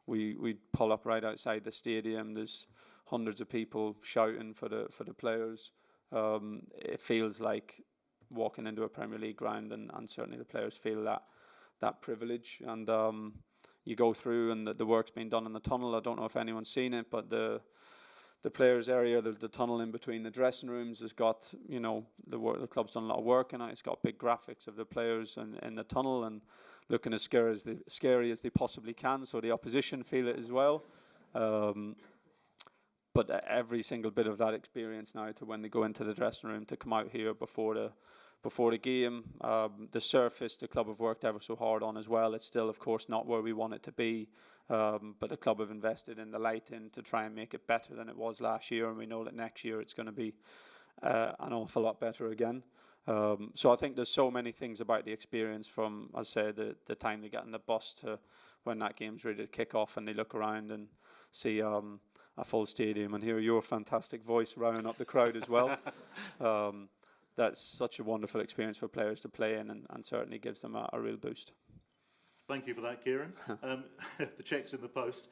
We pull up right outside the stadium. There's hundreds of people shouting for the players. It feels like walking into a Premier League ground, and certainly the players feel that privilege. And you go through, and the work's been done in the tunnel. I don't know if anyone's seen it, but the players' area, the tunnel in between the dressing rooms, has got the club's done a lot of work in it. It's got big graphics of the players in the tunnel and looking as scary as they possibly can, so the opposition feel it as well. But every single bit of that experience now, to when they go into the dressing room, to come out here before the game, the surface the club have worked ever so hard on as well. It's still, of course, not where we want it to be, but the club have invested in the lighting to try and make it better than it was last year, and we know that next year it's going to be an awful lot better again. So I think there's so many things about the experience, from, as I say, the time they get in the bus to when that game's ready to kick off and they look around and see a full stadium and hear your fantastic voice rounding up the crowd as well. That's such a wonderful experience for players to play in, and certainly gives them a real boost. Thank you for that, Kieran. The check's in the post.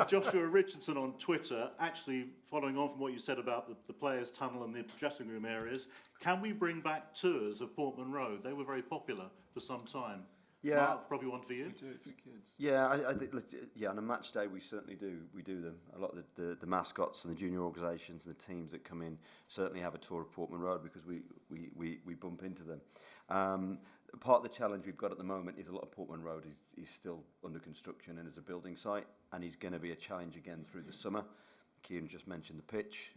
Joshua Richardson on Twitter, actually following on from what you said about the players' tunnel and the dressing room areas, can we bring back tours of Portman Road? They were very popular for some time. Yeah, Mark, probably one for you. We do it for kids. Yeah, I think. On a match day, we certainly do. We do them. A lot of the mascots and the junior organisations and the teams that come in certainly have a tour of Portman Road, because we bump into them. Part of the challenge we've got at the moment is a lot of Portman Road is still under construction and is a building site, and is going to be a challenge again through the summer. Kieran just mentioned the pitch.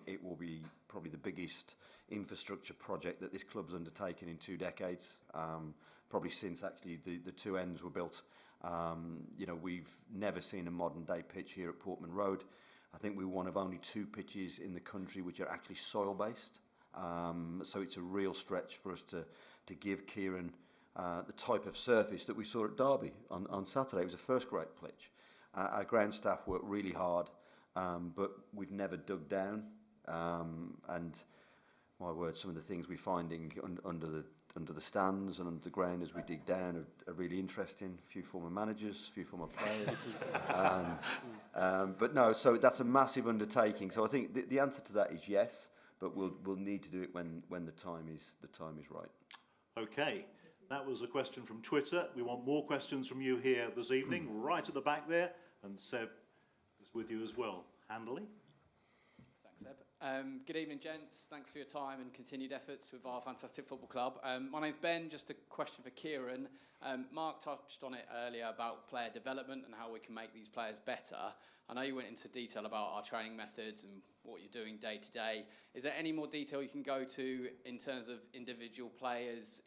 It will be probably the biggest infrastructure project that this club's undertaken in 2 decades, probably since actually the two ends were built. We've never seen a modern day pitch here at Portman Road. I think we're one of only 2 pitches in the country which are actually soil based. So it's a real stretch for us to give Kieran the type of surface that we saw at Derby on Saturday. It was a first-rate pitch. Our ground staff worked really hard, but we've never dug down. And my word, some of the things we're finding under the stands and under the ground as we dig down are really interesting. A few former managers, a few former players. But no, so that's a massive undertaking. So I think the answer to that is yes, but we'll need to do it when the time is right. Okay, that was a question from Twitter. We want more questions from you here this evening, right at the back there, and Seb is with you as well. Handley? Thanks, Seb. Good evening, gents. Thanks for your time and continued efforts with our fantastic football club. My name's Ben. Just a question for Kieran. Mark touched on it earlier about player development and how we can make these players better. I know you went into detail about our training methods and what you're doing day to day. Is there any more detail you can go to in terms of individual players,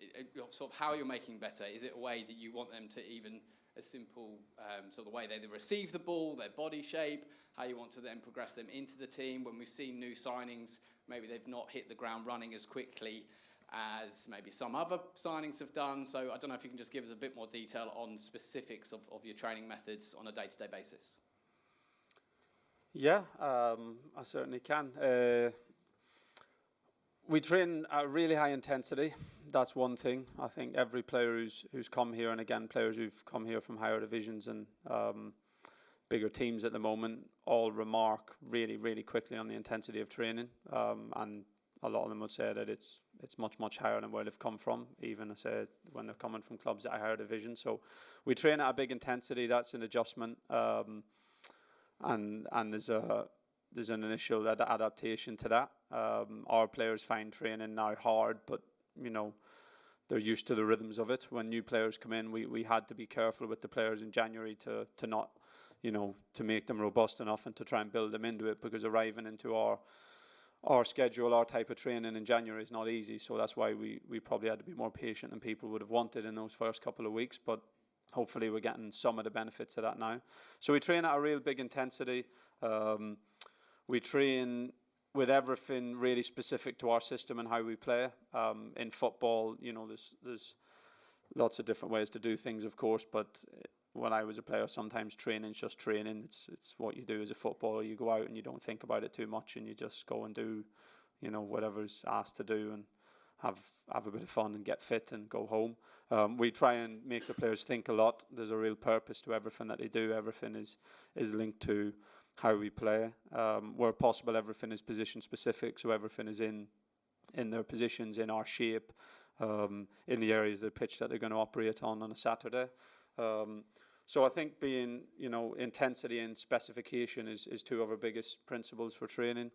sort of how you're making better? Is it a way that you want them to even as simple, so the way they receive the ball, their body shape, how you want to then progress them into the team. When we've seen new signings, maybe they've not hit the ground running as quickly as maybe some other signings have done. So I don't know if you can just give us a bit more detail on specifics of your training methods on a day-to-day basis. Yeah, I certainly can. We train at really high intensity. That's one thing. I think every player who's come here, and again, players who've come here from higher divisions and bigger teams at the moment, all remark really, really quickly on the intensity of training. And a lot of them would say that it's much, much higher than where they've come from, even I say when they're coming from clubs at a higher division. So we train at a big intensity. That's an adjustment. And there's an initial adaptation to that. Our players find training now hard, but they're used to the rhythms of it. When new players come in, we had to be careful with the players in January to not, to make them robust enough and to try and build them into it, because arriving into our schedule, our type of training in January is not easy. So that's why we probably had to be more patient than people would have wanted in those first couple of weeks. But hopefully we're getting some of the benefits of that now. So we train at a real big intensity. We train with everything really specific to our system and how we play. In football, there's lots of different ways to do things, of course, but when I was a player, sometimes training's just training. It's what you do as a footballer. You go out and you don't think about it too much, and you just go and do, whatever's asked to do, and have a bit of fun and get fit and go home. We try and make the players think a lot. There's a real purpose to everything that they do. Everything is linked to how we play. Where possible, everything is position specific, so everything is in their positions, in our shape, in the areas of the pitch that they're going to operate on a Saturday. So I think being, intensity and specification is two of our biggest principles for training.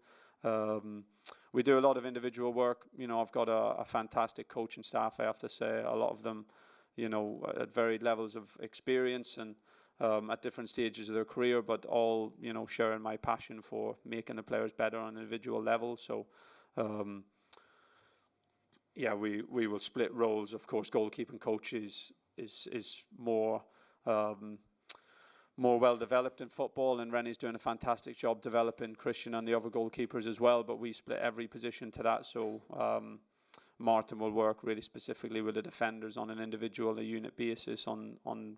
We do a lot of individual work. I've got a fantastic coaching staff, I have to say. A lot of them, at varied levels of experience and at different stages of their career, but all, sharing my passion for making the players better on an individual level. So, we will split roles. Of course, goalkeeping coach is more well developed in football, and Rennie's doing a fantastic job developing Christian and the other goalkeepers as well, but we split every position to that. So Martin will work really specifically with the defenders on an individual, a unit basis, on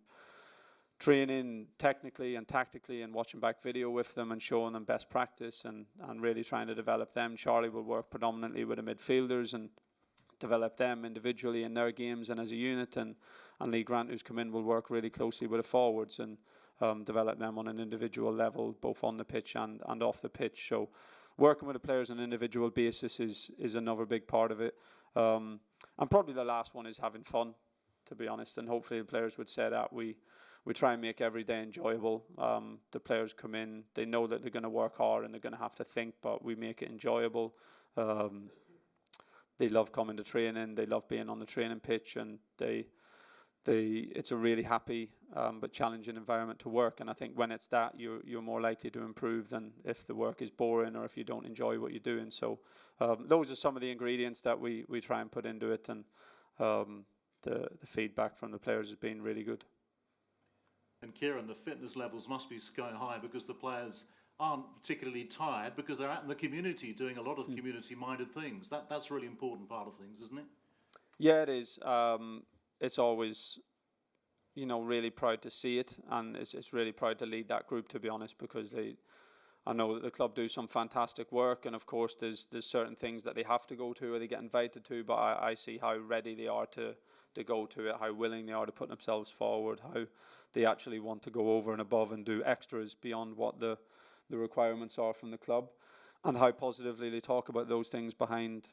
training technically and tactically, and watching back video with them and showing them best practice and really trying to develop them. Charlie will work predominantly with the midfielders and develop them individually in their games and as a unit, and Lee Grant, who's come in, will work really closely with the forwards and develop them on an individual level, both on the pitch and off the pitch. So working with the players on an individual basis is another big part of it. And probably the last one is having fun, to be honest, and hopefully the players would say that. We try and make every day enjoyable. The players come in, they know that they're going to work hard and they're going to have to think, but we make it enjoyable. They love coming to training, they love being on the training pitch, and it's a really happy but challenging environment to work. And I think when it's that, you're more likely to improve than if the work is boring or if you don't enjoy what you're doing. So those are some of the ingredients that we try and put into it, and the feedback from the players has been really good. And Kieran, the fitness levels must be sky high because the players aren't particularly tired because they're out in the community doing a lot of community-minded things. That's a really important part of things, isn't it? Yeah, it is. It's always, really proud to see it, and it's really proud to lead that group, to be honest, because I know that the club do some fantastic work, and of course there's certain things that they have to go to or they get invited to, but I see how ready they are to go to it, how willing they are to put themselves forward, how they actually want to go over and above and do extras beyond what the requirements are from the club, and how positively they talk about those things behind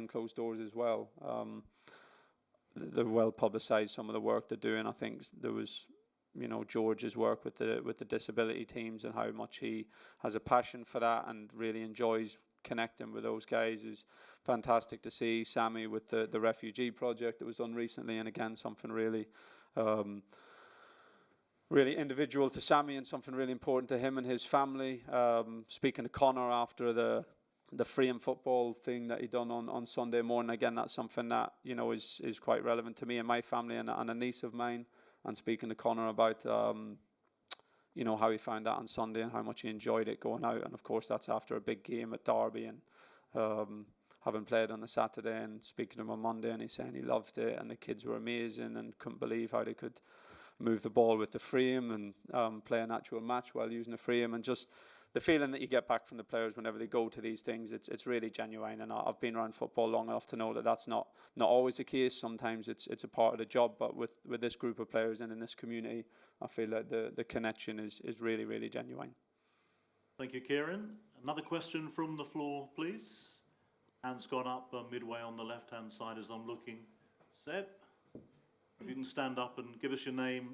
closed doors as well. They're well publicised, some of the work they're doing. I think there was, George's work with the disability teams and how much he has a passion for that and really enjoys connecting with those guys is fantastic to see. Sammy with the refugee project that was done recently, and again something really really individual to Sammy and something really important to him and his family. Speaking to Connor after the Freeham football thing that he done on Sunday morning, again that's something that is quite relevant to me and my family and a niece of mine. speaking to Connor about you know, how he found that on Sunday and how much he enjoyed it going out. And of course, that's after a big game at Derby and having played on the Saturday, and speaking to him on Monday, and he's saying he loved it and the kids were amazing and couldn't believe how they could move the ball with the frame and play an actual match while using the frame, and just the feeling that you get back from the players whenever they go to these things, it's really genuine. And I've been around football long enough to know that that's not always the case. Sometimes it's a part of the job, but with this group of players and in this community, I feel like the connection is really, really genuine. Thank you, Kieran. Another question from the floor, please. Hand's gone up midway on the left-hand side as I'm looking. Seb, if you can stand up and give us your name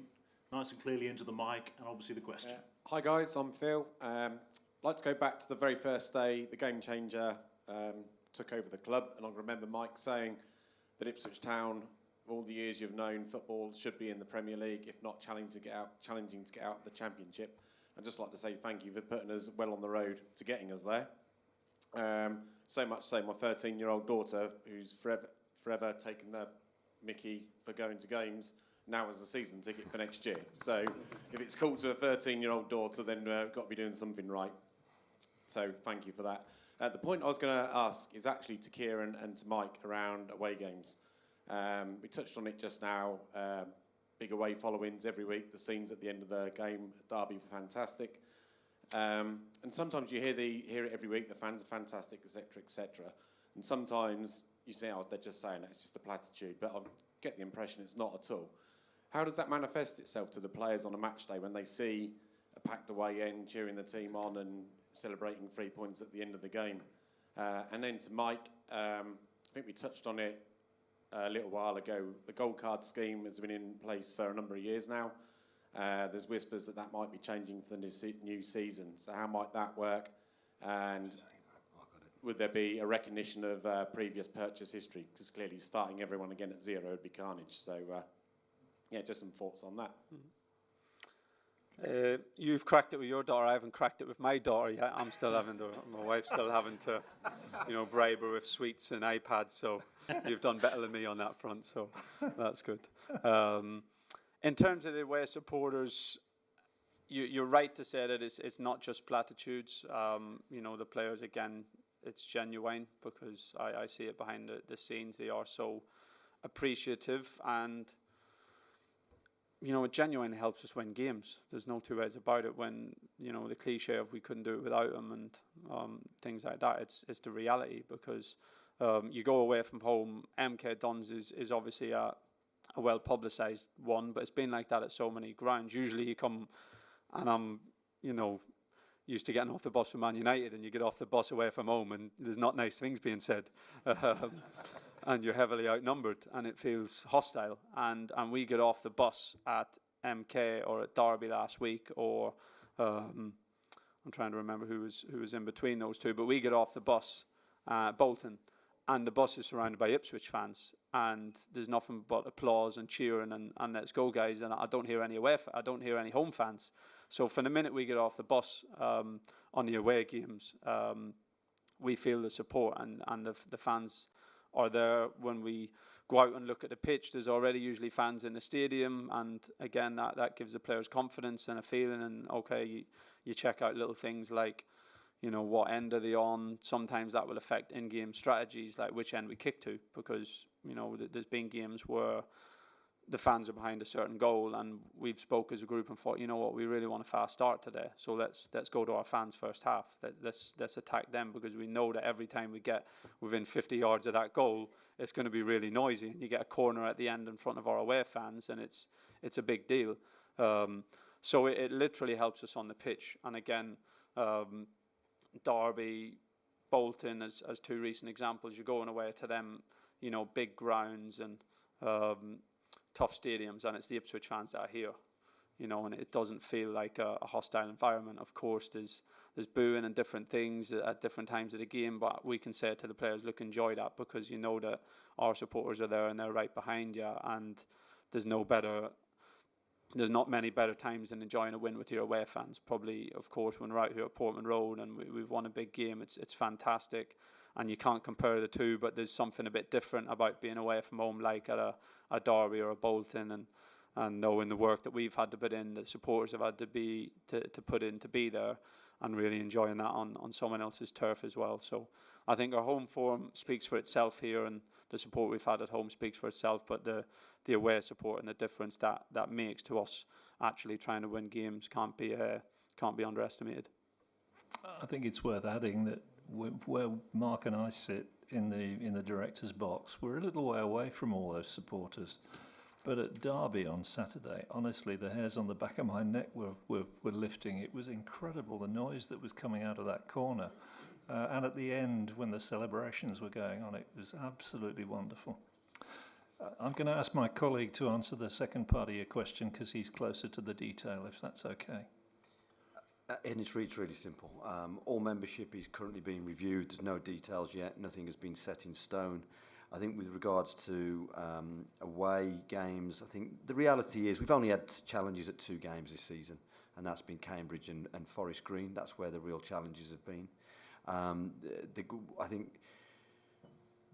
nice and clearly into the mic, and obviously the question. Hi guys, I'm Phil. I'd like to go back to the very first day the game changer took over the club, and I remember Mike saying that Ipswich Town, all the years you've known football, should be in the Premier League, if not challenging to get out of the Championship. I'd just like to say thank you for putting us well on the road to getting us there. So much so, my 13-year-old daughter, who's forever taken the mickey for going to games, now has a season ticket for next year. So if it's cool to a 13-year-old daughter, then we've got to be doing something right. So thank you for that. The point I was going to ask is actually to Kieran and to Mike around away games. We touched on it just now. Big away followings every week. The scenes at the end of the game at Derby were fantastic. And sometimes you hear it every week. The fans are fantastic, etc., etc. And sometimes you say, "Oh, they're just saying it. It's just a platitude." But I get the impression it's not at all. How does that manifest itself to the players on a match day when they see a packed away end, cheering the team on and celebrating 3 points at the end of the game? And then to Mike, I think we touched on it a little while ago. The gold card scheme has been in place for a number of years now. There's whispers that might be changing for the new season. So how might that work? And would there be a recognition of previous purchase history? Because clearly starting everyone again at zero would be carnage. So yeah, just some thoughts on that. You've cracked it with your daughter. I haven't cracked it with my daughter yet. I'm still having to, my wife's still having to, bribe her with sweets and iPads. So you've done better than me on that front. So that's good. In terms of the away supporters, you're right to say that it's not just platitudes. The players, again, it's genuine, because I see it behind the scenes. They are so appreciative, and it genuinely helps us win games. There's no two ways about it. When the cliche of we couldn't do it without them and things like that, it's the reality, because you go away from home. MK Dons is obviously a well publicised one, but it's been like that at so many grounds. Usually you come, and I'm used to getting off the bus from Man United, and you get off the bus away from home and there's not nice things being said. And you're heavily outnumbered, and it feels hostile. And we get off the bus at MK or at Derby last week, or I'm trying to remember who was in between those two. But we get off the bus at Bolton, and the bus is surrounded by Ipswich fans, and there's nothing but applause and cheering and let's go guys. And I don't hear any I don't hear any home fans. So from the minute we get off the bus on the away games, we feel the support, and the fans are there. When we go out and look at the pitch, there's already usually fans in the stadium, and again that gives the players confidence and a feeling. And okay, you check out little things like what end are they on. Sometimes that will affect in-game strategies, like which end we kick to, because there's been games where the fans are behind a certain goal, and we've spoke as a group and thought, we really want a fast start today, so let's go to our fans first half. Let's attack them, because we know that every time we get within 50 yards of that goal, it's going to be really noisy, and you get a corner at the end in front of our away fans, and it's a big deal. So it literally helps us on the pitch. And again, Derby, Bolton as two recent examples. You're going away to them, big grounds and tough stadiums, and it's the Ipswich fans that are here, and it doesn't feel like a hostile environment. Of course, there's booing and different things at different times of the game, but we can say to the players, look, enjoy that, because that our supporters are there and they're right behind you, and there's not many better times than enjoying a win with your away fans. Probably, of course, when we're out here at Portman Road and we've won a big game, it's fantastic, and you can't compare the two, but there's something a bit different about being away from home, like at a Derby or a Bolton. And and knowing the work that we've had to put in, the supporters have had to put in to be there, and really enjoying that on someone else's turf as well. So I think our home form speaks for itself here, and the support we've had at home speaks for itself, but the away support and the difference that makes to us actually trying to win games can't be underestimated. I think it's worth adding that where Mark and I sit in the director's box, we're a little way away from all those supporters. But at Derby on Saturday, honestly, the hairs on the back of my neck were lifting. It was incredible, the noise that was coming out of that corner. And at the end, when the celebrations were going on, it was absolutely wonderful. I'm going to ask my colleague to answer the second part of your question because he's closer to the detail, if that's okay. And it's really simple. All membership is currently being reviewed. There's no details yet. Nothing has been set in stone. I think with regards to away games, I think the reality is we've only had challenges at 2 games this season, and that's been Cambridge and Forest Green. That's where the real challenges have been. I think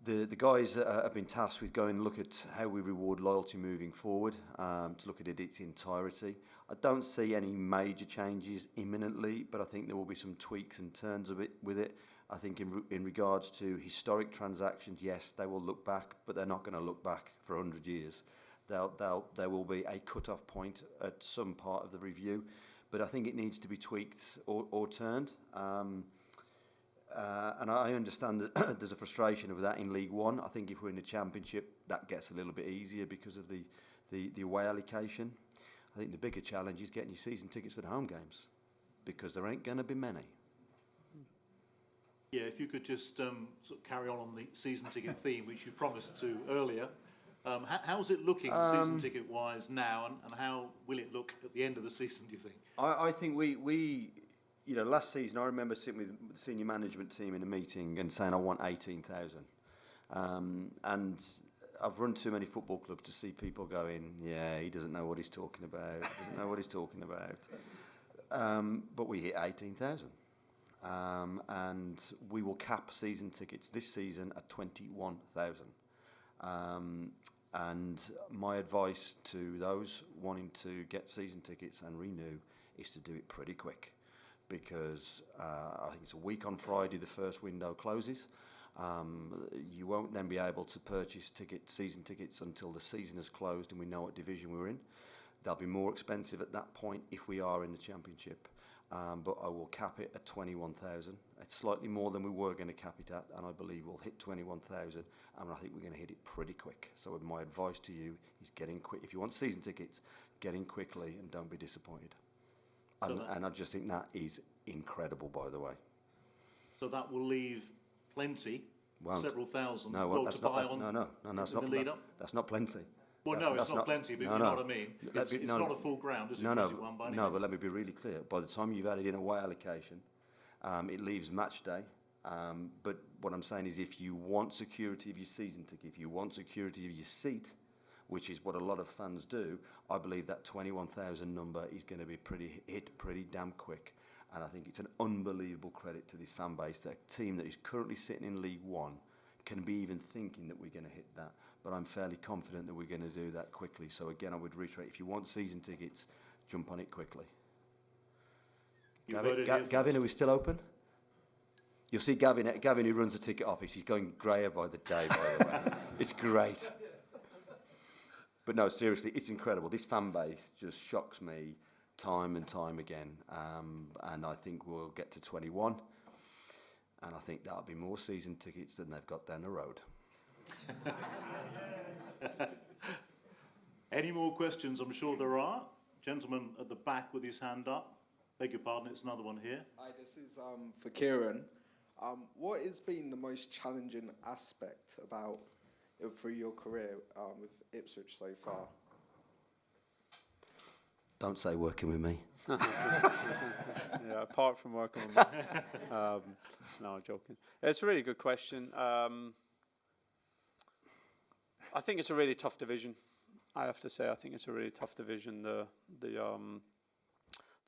the guys have been tasked with going to look at how we reward loyalty moving forward, to look at it in its entirety. I don't see any major changes imminently, but I think there will be some tweaks and turns of it with it. I think in regards to historic transactions, yes, they will look back, but they're not going to look back for 100 years. There will be a cut-off point at some part of the review, but I think it needs to be tweaked or turned. And I understand that there's a frustration of that in League One. I think if we're in the Championship, that gets a little bit easier because of the away allocation. I think the bigger challenge is getting your season tickets for the home games, because there ain't going to be many. Yeah, if you could just sort of carry on the season ticket theme, which you promised to earlier. How's it looking season ticket-wise now, and how will it look at the end of the season, do you think? I think we last season I remember sitting with the senior management team in a meeting and saying I want 18,000. And I've run too many football clubs to see people going, yeah, he doesn't know what he's talking about, but we hit 18,000. And we will cap season tickets this season at 21,000. And my advice to those wanting to get season tickets and renew is to do it pretty quick, because I think it's a week on Friday the first window closes. You won't then be able to purchase season tickets until the season has closed and we know what division we're in. They'll be more expensive at that point if we are in the Championship. But I will cap it at 21,000. It's slightly more than we were going to cap it at, and I believe we'll hit 21,000, and I think we're going to hit it pretty quick. So my advice to you is get in quick. If you want season tickets, get in quickly and don't be disappointed. And I just think that is incredible, by the way. So that will leave plenty, several thousand, that's not plenty. Well, it's not plenty, but you know what I mean. It's not a full ground, is it? 21 by any means? But let me be really clear. By the time you've added in away allocation, it leaves match day. But what I'm saying is, if you want security of your season ticket, if you want security of your seat, which is what a lot of fans do, I believe that 21,000 number is going to be pretty damn quick. And I think it's an unbelievable credit to this fan base, that team that is currently sitting in League One can be even thinking that we're going to hit that. But I'm fairly confident that we're going to do that quickly. So again, I would reiterate, if you want season tickets, jump on it quickly. Gavin, are we still open? You'll see Gavin who runs the ticket office. He's going greyer by the day, by the way. It's great. But no, seriously, it's incredible. This fan base just shocks me time and time again. And I think we'll get to 21. And I think that'll be more season tickets than they've got down the road. Any more questions? I'm sure there are. Gentleman at the back with his hand up. Beg your pardon, it's another one here. Hi, this is for Kieran. What has been the most challenging aspect about through your career with Ipswich so far? Don't say working with me. Yeah, apart from working with me. No, I'm joking. It's a really good question. I think it's a really tough division. I have to say, I think it's a really tough division. The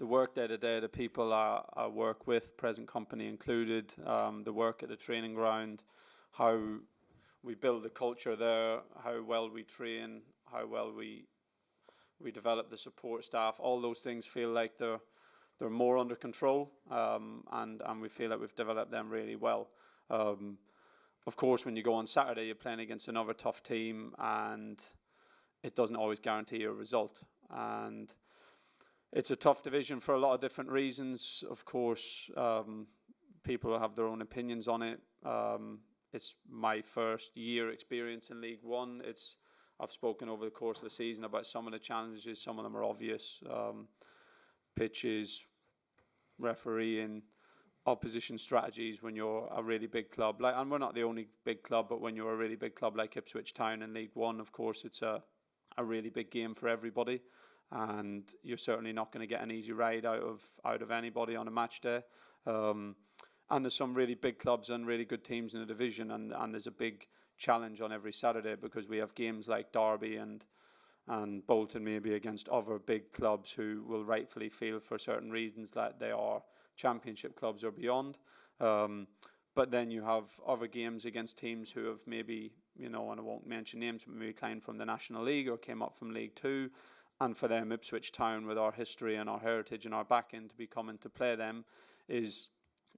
work day to day, the people I work with, present company included, the work at the training ground, how we build a culture there, how well we train, how well we we develop the support staff. All those things feel like they're more under control, and we feel that we've developed them really well. Of course, when you go on Saturday, you're playing against another tough team, and it doesn't always guarantee a result. And it's a tough division for a lot of different reasons. Of course, people have their own opinions on it. It's my first year experience in League One. I've spoken over the course of the season about some of the challenges. Some of them are obvious. Pitches, refereeing, opposition strategies when you're a really big club. And we're not the only big club, but when you're a really big club like Ipswich Town in League One, of course, it's a really big game for everybody. And you're certainly not going to get an easy ride out of anybody on a match day. And there's some really big clubs and really good teams in the division, and there's a big challenge on every Saturday because we have games like Derby and Bolton maybe against other big clubs who will rightfully feel for certain reasons that they are championship clubs or beyond. But then you have other games against teams who have maybe, and I won't mention names, but maybe climbed from the National League or came up from League Two. And for them, Ipswich Town, with our history and our heritage and our backing, to be coming to play them is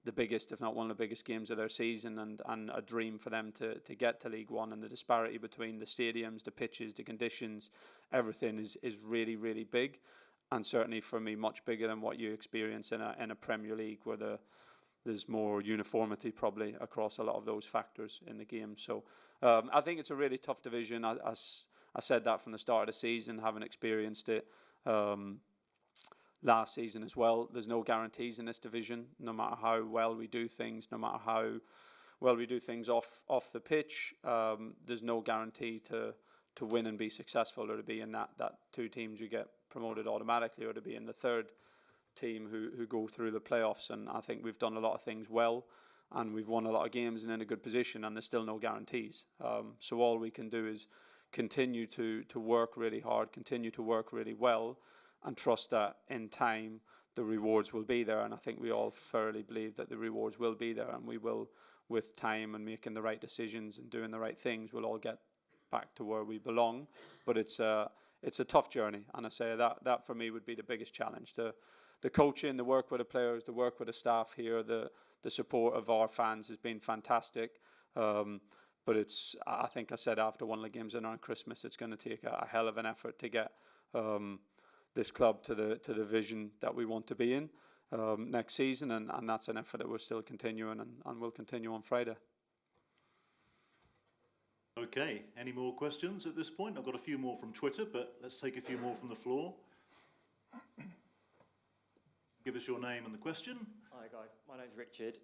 the biggest, if not one of the biggest games of their season, and a dream for them to get to League One. And the disparity between the stadiums, the pitches, the conditions, everything is really, really big. And certainly for me, much bigger than what you experience in a Premier League, where there's more uniformity probably across a lot of those factors in the game. So I think it's a really tough division. I said that from the start of the season, having experienced it last season as well. There's no guarantees in this division, no matter how well we do things, no matter how well we do things off the pitch. There's no guarantee to win and be successful, or to be in that two teams who get promoted automatically, or to be in the third team who go through the playoffs. And I think we've done a lot of things well, and we've won a lot of games and in a good position, and there's still no guarantees. So all we can do is continue to work really hard, continue to work really well, and trust that in time the rewards will be there. And I think we all thoroughly believe that the rewards will be there, and we will, with time and making the right decisions and doing the right things, we'll all get back to where we belong. But it's a tough journey, and I say that for me would be the biggest challenge. The coaching, the work with the players, the work with the staff here, the support of our fans has been fantastic. But I think I said after one of the games around Christmas, it's going to take a hell of an effort to get this club to the vision that we want to be in next season, and that's an effort that we're still continuing and will continue on Friday. Okay, any more questions at this point? I've got a few more from Twitter, but let's take a few more from the floor. Give us your name and the question. Hi guys, my name's Richard.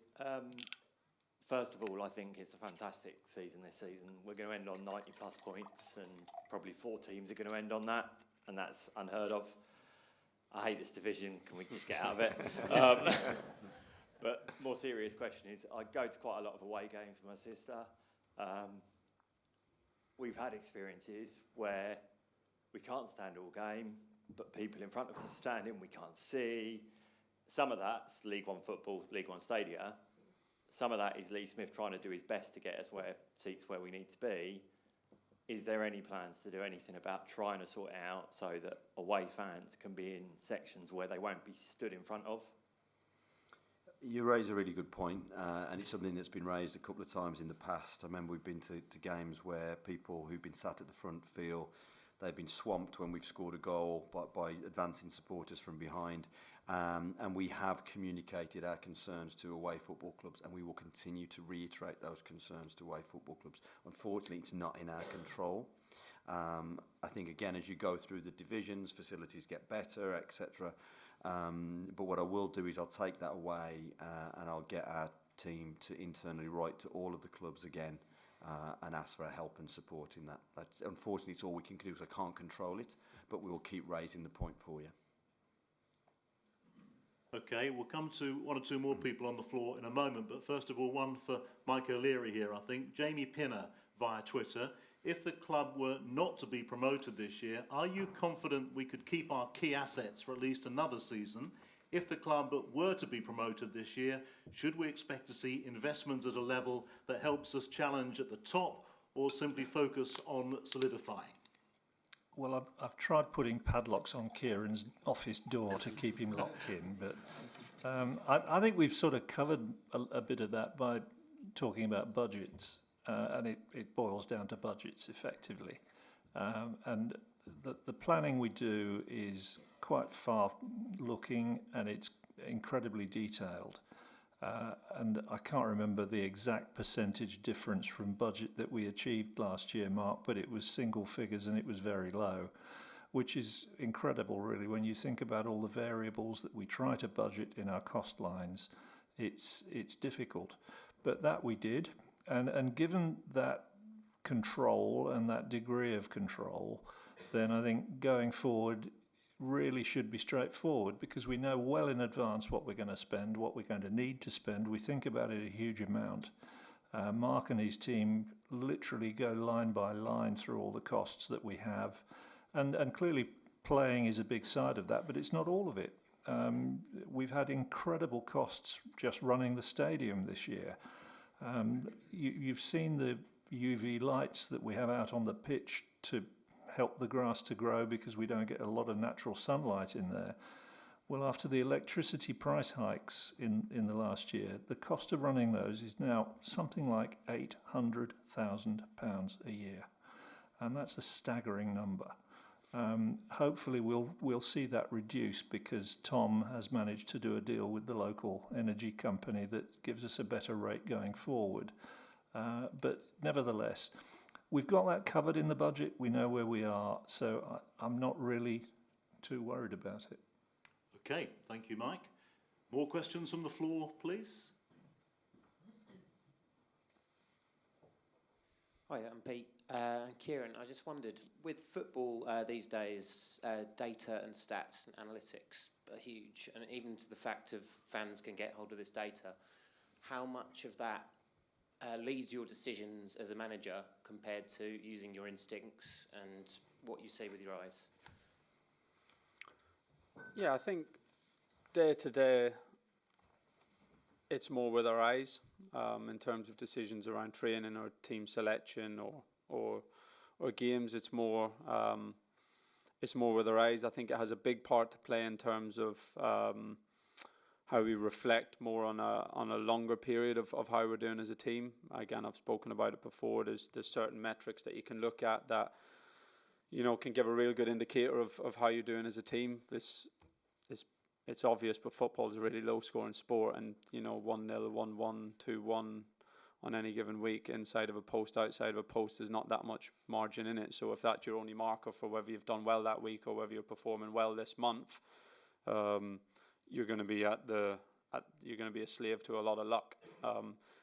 First of all, I think it's a fantastic season this season. We're going to end on 90 plus points, and probably 4 teams are going to end on that, and that's unheard of. I hate this division. Can we just get out of it? But more serious question is, I go to quite a lot of away games with my sister. We've had experiences where we can't stand all game, but people in front of us are standing, we can't see. Some of that's League One football, League One stadia. Some of that is Lee Smith trying to do his best to get us seats where we need to be. Is there any plans to do anything about trying to sort it out so that away fans can be in sections where they won't be stood in front of? You raise a really good point, and it's something that's been raised a couple of times in the past. I remember we've been to games where people who've been sat at the front feel they've been swamped when we've scored a goal by advancing supporters from behind. And we have communicated our concerns to away football clubs, and we will continue to reiterate those concerns to away football clubs. Unfortunately, it's not in our control. I think, again, as you go through the divisions, facilities get better, etc. But what I will do is I'll take that away and I'll get our team to internally write to all of the clubs again and ask for help and support in that. That's, unfortunately, it's all we can do because I can't control it, but we will keep raising the point for you. Okay, we'll come to one or two more people on the floor in a moment, but first of all, one for Mike O'Leary here, I think. Jamie Pinner via Twitter. If the club were not to be promoted this year, are you confident we could keep our key assets for at least another season? If the club were to be promoted this year, should we expect to see investments at a level that helps us challenge at the top, or simply focus on solidifying? Well, I've tried putting padlocks on Kieran's office door to keep him locked in, but I think we've sort of covered a bit of that by talking about budgets, and it boils down to budgets effectively. And the planning we do is quite far-looking, and it's incredibly detailed. And I can't remember the exact percentage difference from budget that we achieved last year, Mark, but it was single figures and it was very low, which is incredible, really. When you think about all the variables that we try to budget in our cost lines, it's difficult. But that we did, and given that control and that degree of control, then I think going forward really should be straightforward, because we know well in advance what we're going to spend, what we're going to need to spend. We think about it a huge amount. Mark and his team literally go line by line through all the costs that we have, and clearly playing is a big side of that, but it's not all of it. We've had incredible costs just running the stadium this year. You've seen the UV lights that we have out on the pitch to help the grass to grow, because we don't get a lot of natural sunlight in there. Well, after the electricity price hikes in the last year, the cost of running those is now something like £800,000 a year, and that's a staggering number. Hopefully we'll see that reduce, because Tom has managed to do a deal with the local energy company that gives us a better rate going forward. But nevertheless, we've got that covered in the budget. We know where we are, so I'm not really too worried about it. Okay, thank you, Mike. More questions from the floor, please? Hi, I'm Pete. Kieran, I just wondered, with football these days, data and stats and analytics are huge, and even to the fact of fans can get hold of this data, how much of that leads your decisions as a manager compared to using your instincts and what you see with your eyes? Yeah, I think day to day, it's more with our eyes in terms of decisions around training or team selection or games. It's more with our eyes. I think it has a big part to play in terms of how we reflect more on a longer period of how we're doing as a team. Again, I've spoken about it before. There's certain metrics that you can look at that, you know, can give a real good indicator of how you're doing as a team. It's obvious, but football is a really low-scoring sport, and you know, 1-0, 1-1, 2-1 on any given week, inside of a post, outside of a post, there's not that much margin in it. So if that's your only marker for whether you've done well that week or whether you're performing well this month, you're going to be you're going to be a slave to a lot of luck,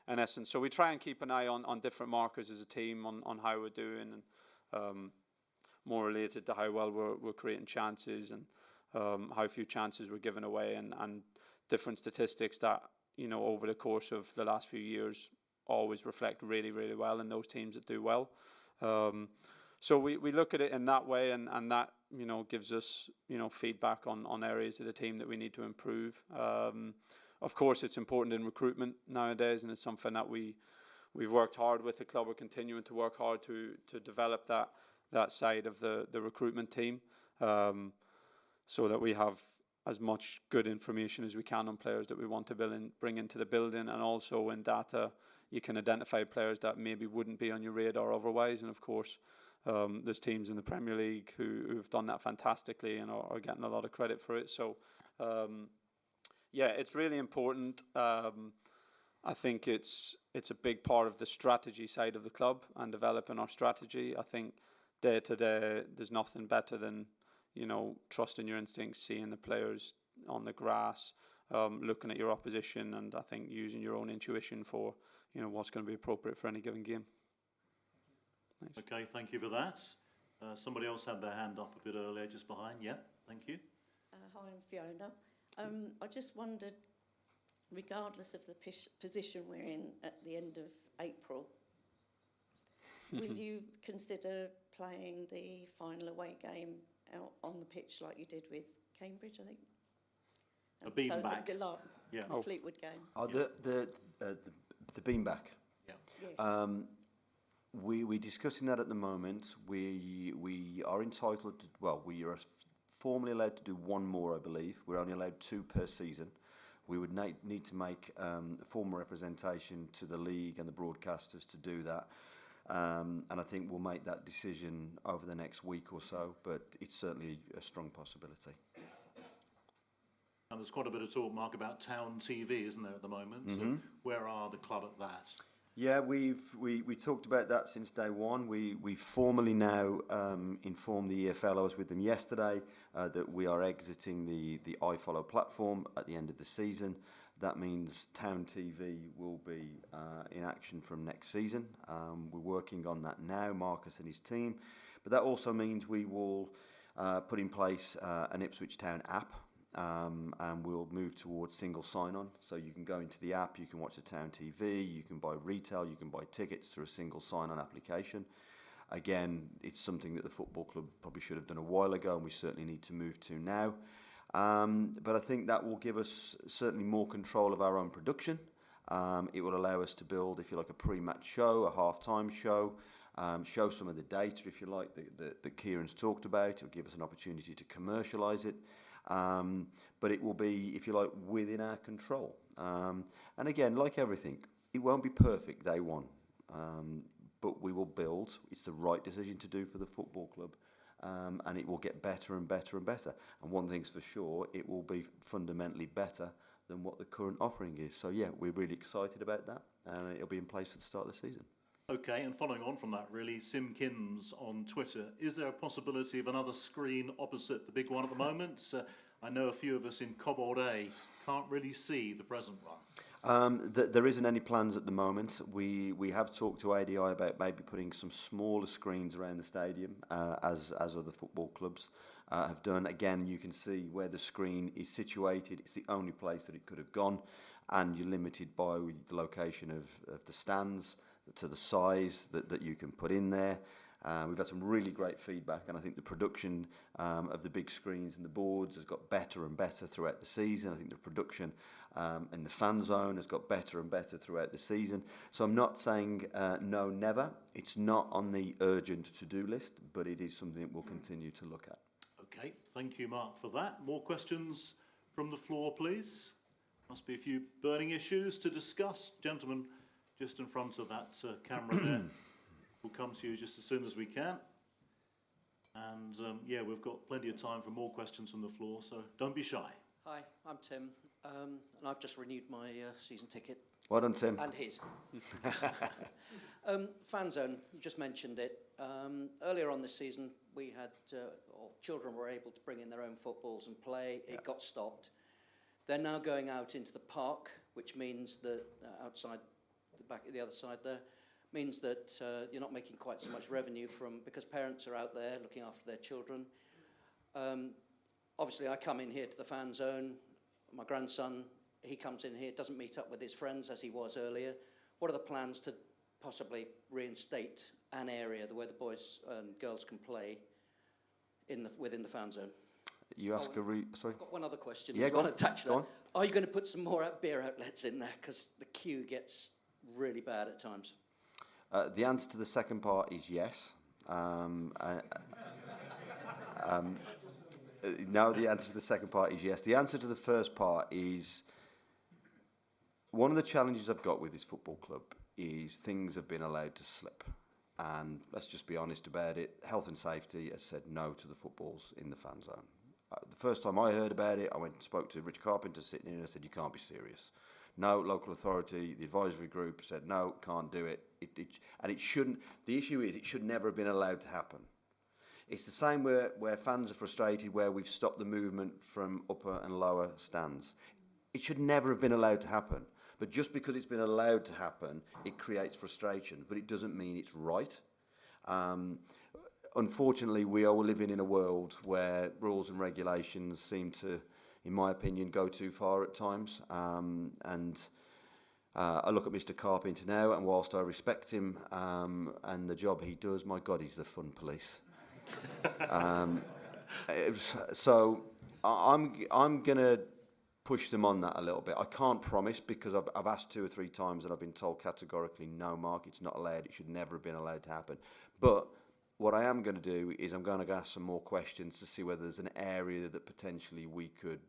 in essence. So we try and keep an eye on different markers as a team, on how we're doing, and more related to how well we're creating chances, and how few chances we're giving away, and different statistics that, you know, over the course of the last few years always reflect really, really well in those teams that do well. So we look at it in that way, and that, you know, gives us, you know, feedback on areas of the team that we need to improve. Of course, it's important in recruitment nowadays, and it's something that we've worked hard with the club. We're continuing to work hard to develop that side of the recruitment team, so that we have as much good information as we can on players that we want to bring into the building, and also in data you can identify players that maybe wouldn't be on your radar otherwise. And of course, there's teams in the Premier League who've done that fantastically and are getting a lot of credit for it. So yeah, it's really important. I think it's a big part of the strategy side of the club and developing our strategy. I think day to day there's nothing better than, you know, trusting your instincts, seeing the players on the grass, looking at your opposition, and I think using your own intuition for, you know, what's going to be appropriate for any given game. Thanks. Okay, thank you for that. Somebody else had their hand up a bit earlier, just behind. Yeah, thank you. Hi, I'm Fiona. I just wondered, regardless of the position we're in at the end of April, will you consider playing the final away game out on the pitch like you did with Cambridge, I think? A beanbag. The Fleetwood game. Oh, the beanbag. Yeah. Yes. We're discussing that at the moment. We are entitled to, well, we are formally allowed to do one more, I believe. We're only allowed 2 per season. We would need to make a formal representation to the league and the broadcasters to do that. And I think we'll make that decision over the next week or so, but it's certainly a strong possibility. And there's quite a bit of talk, Mark, about Town TV, isn't there, at the moment? So where are the club at that? Yeah, we talked about that since day one. We formally now informed the EFL, I was with them yesterday, that we are exiting the iFollow platform at the end of the season. That means Town TV will be in action from next season. We're working on that now, Marcus and his team. But that also means we will put in place an Ipswich Town app. And we'll move towards single sign-on. So you can go into the app, you can watch the Town TV, you can buy retail, you can buy tickets through a single sign-on application. Again, it's something that the football club probably should have done a while ago, and we certainly need to move to now. But I think that will give us certainly more control of our own production. It will allow us to build, if you like, a pre-match show, a half-time show, show some of the data, if you like, that Kieran's talked about. It will give us an opportunity to commercialise it. But it will be, if you like, within our control. And again, like everything, it won't be perfect day one, but we will build. It's the right decision to do for the football club, and it will get better and better and better. And one thing's for sure, it will be fundamentally better than what the current offering is. So yeah, we're really excited about that, and it'll be in place for the start of the season. Okay, and following on from that, really, Sim Kims on Twitter, is there a possibility of another screen opposite the big one at the moment? I know a few of us in Cobbold A can't really see the present one. There isn't any plans at the moment. We have talked to ADI about maybe putting some smaller screens around the stadium, as other football clubs have done. Again, you can see where the screen is situated. It's the only place that it could have gone, and you're limited by the location of the stands, to the size that you can put in there. We've had some really great feedback, and I think the production of the big screens and the boards has got better and better throughout the season. I think the production in the fan zone has got better and better throughout the season. So I'm not saying no, never. It's not on the urgent to-do list, but it is something that we'll continue to look at. Okay, thank you, Mark, for that. More questions from the floor, please. Must be a few burning issues to discuss. Gentlemen, just in front of that camera there. We'll come to you just as soon as we can. And yeah, we've got plenty of time for more questions from the floor, so don't be shy. Hi, I'm Tim, and I've just renewed my season ticket. Well done, Tim. And his. Fan zone, you just mentioned it. Earlier on this season, we had, or children were able to bring in their own footballs and play. It got stopped. They're now going out into the park, which means that outside back at the other side there, means that you're not making quite so much revenue because parents are out there looking after their children. Obviously, I come in here to the fan zone. My grandson, he comes in here, doesn't meet up with his friends as he was earlier. What are the plans to possibly reinstate an area where the boys and girls can play within the fan zone? You ask sorry? I've got one other question. Yeah, go on. Attached to Go that. on. Are you going to put some more beer outlets in there? Because the queue gets really bad at times. The answer to the second part is yes. No, the answer to the second part is yes. The answer to the first part is, one of the challenges I've got with this football club is things have been allowed to slip. And let's just be honest about it. Health and safety has said no to the footballs in the fan zone. The first time I heard about it, I went and spoke to Rich Carpenter sitting in, and I said, you can't be serious. No, local authority, the advisory group said, no, can't do it. And it shouldn't, the issue is it should never have been allowed to happen. It's the same where fans are frustrated, where we've stopped the movement from upper and lower stands. It should never have been allowed to happen. But just because it's been allowed to happen, it creates frustration, but it doesn't mean it's right. Unfortunately, we are living in a world where rules and regulations seem to, in my opinion, go too far at times. And I look at Mr. Carpenter now, and whilst I respect him and the job he does, my God, he's the fun police. So I'm going to push them on that a little bit. I can't promise because I've asked 2 or 3 times and I've been told categorically, no, Mark, it's not allowed. It should never have been allowed to happen. But what I am going to do is I'm going to ask some more questions to see whether there's an area that potentially we could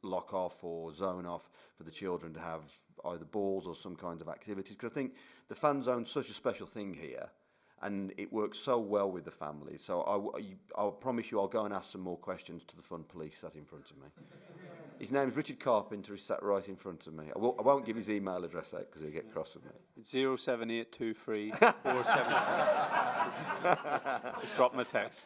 lock off or zone off for the children to have either balls or some kinds of activities. Because I think the fan zone's such a special thing here and it works so well with the families. So I'll promise you I'll go and ask some more questions to the fun police sat in front of me. His name's Richard Carpenter. He's sat right in front of me. I won't give his email address out because he'll get cross with me. It's 07823 Just drop him a text.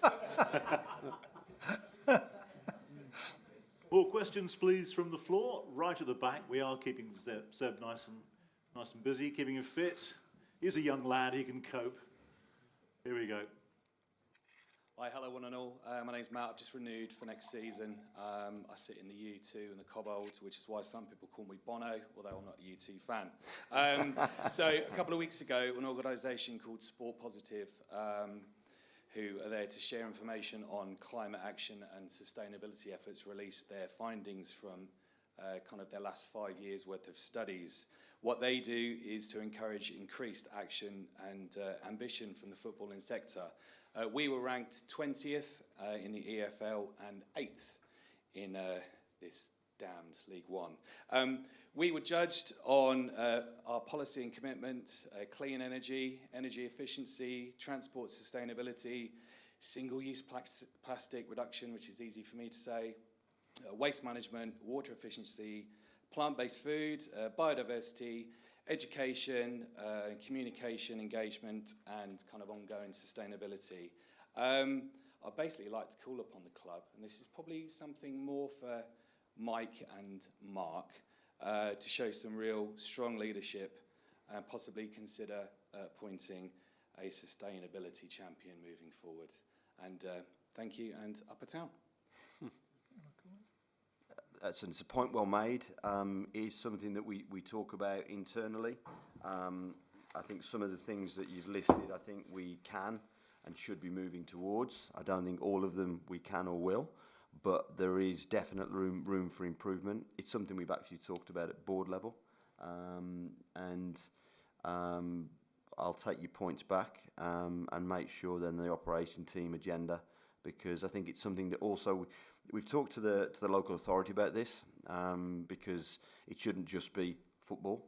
More questions, please, from the floor. Right at the back. We are keeping Seb nice and busy, keeping him fit. He's a young lad. He can cope. Here we go. Hi, hello one and all. My name's Matt. I've just renewed for next season. I sit in the U2 and the Cobbold, which is why some people call me Bono, although I'm not a U2 fan. So a couple of weeks ago, an organisation called Sport Positive, who are there to share information on climate action and sustainability efforts, released their findings from kind of their last 5 years' worth of studies. What they do is to encourage increased action and ambition from the footballing sector. We were ranked 20th in the EFL and 8th in this damned League One. We were judged on our policy and commitment, clean energy, energy efficiency, transport sustainability, single-use plastic reduction, which is easy for me to say, waste management, water efficiency, plant-based food, biodiversity, education, communication, engagement, and kind of ongoing sustainability. I'd basically like to call upon the club, and this is probably something more for Mike and Mark, to show some real strong leadership and possibly consider appointing a sustainability champion moving forward. And thank you, and up a town. It's a point well made. It is something that we talk about internally. I think some of the things that you've listed, I think we can and should be moving towards. I don't think all of them we can or will, but there is definite room for improvement. It's something we've actually talked about at board level, and I'll take your points back and make sure then the operation team agenda, because I think it's something that also we've talked to the local authority about this, because it shouldn't just be football.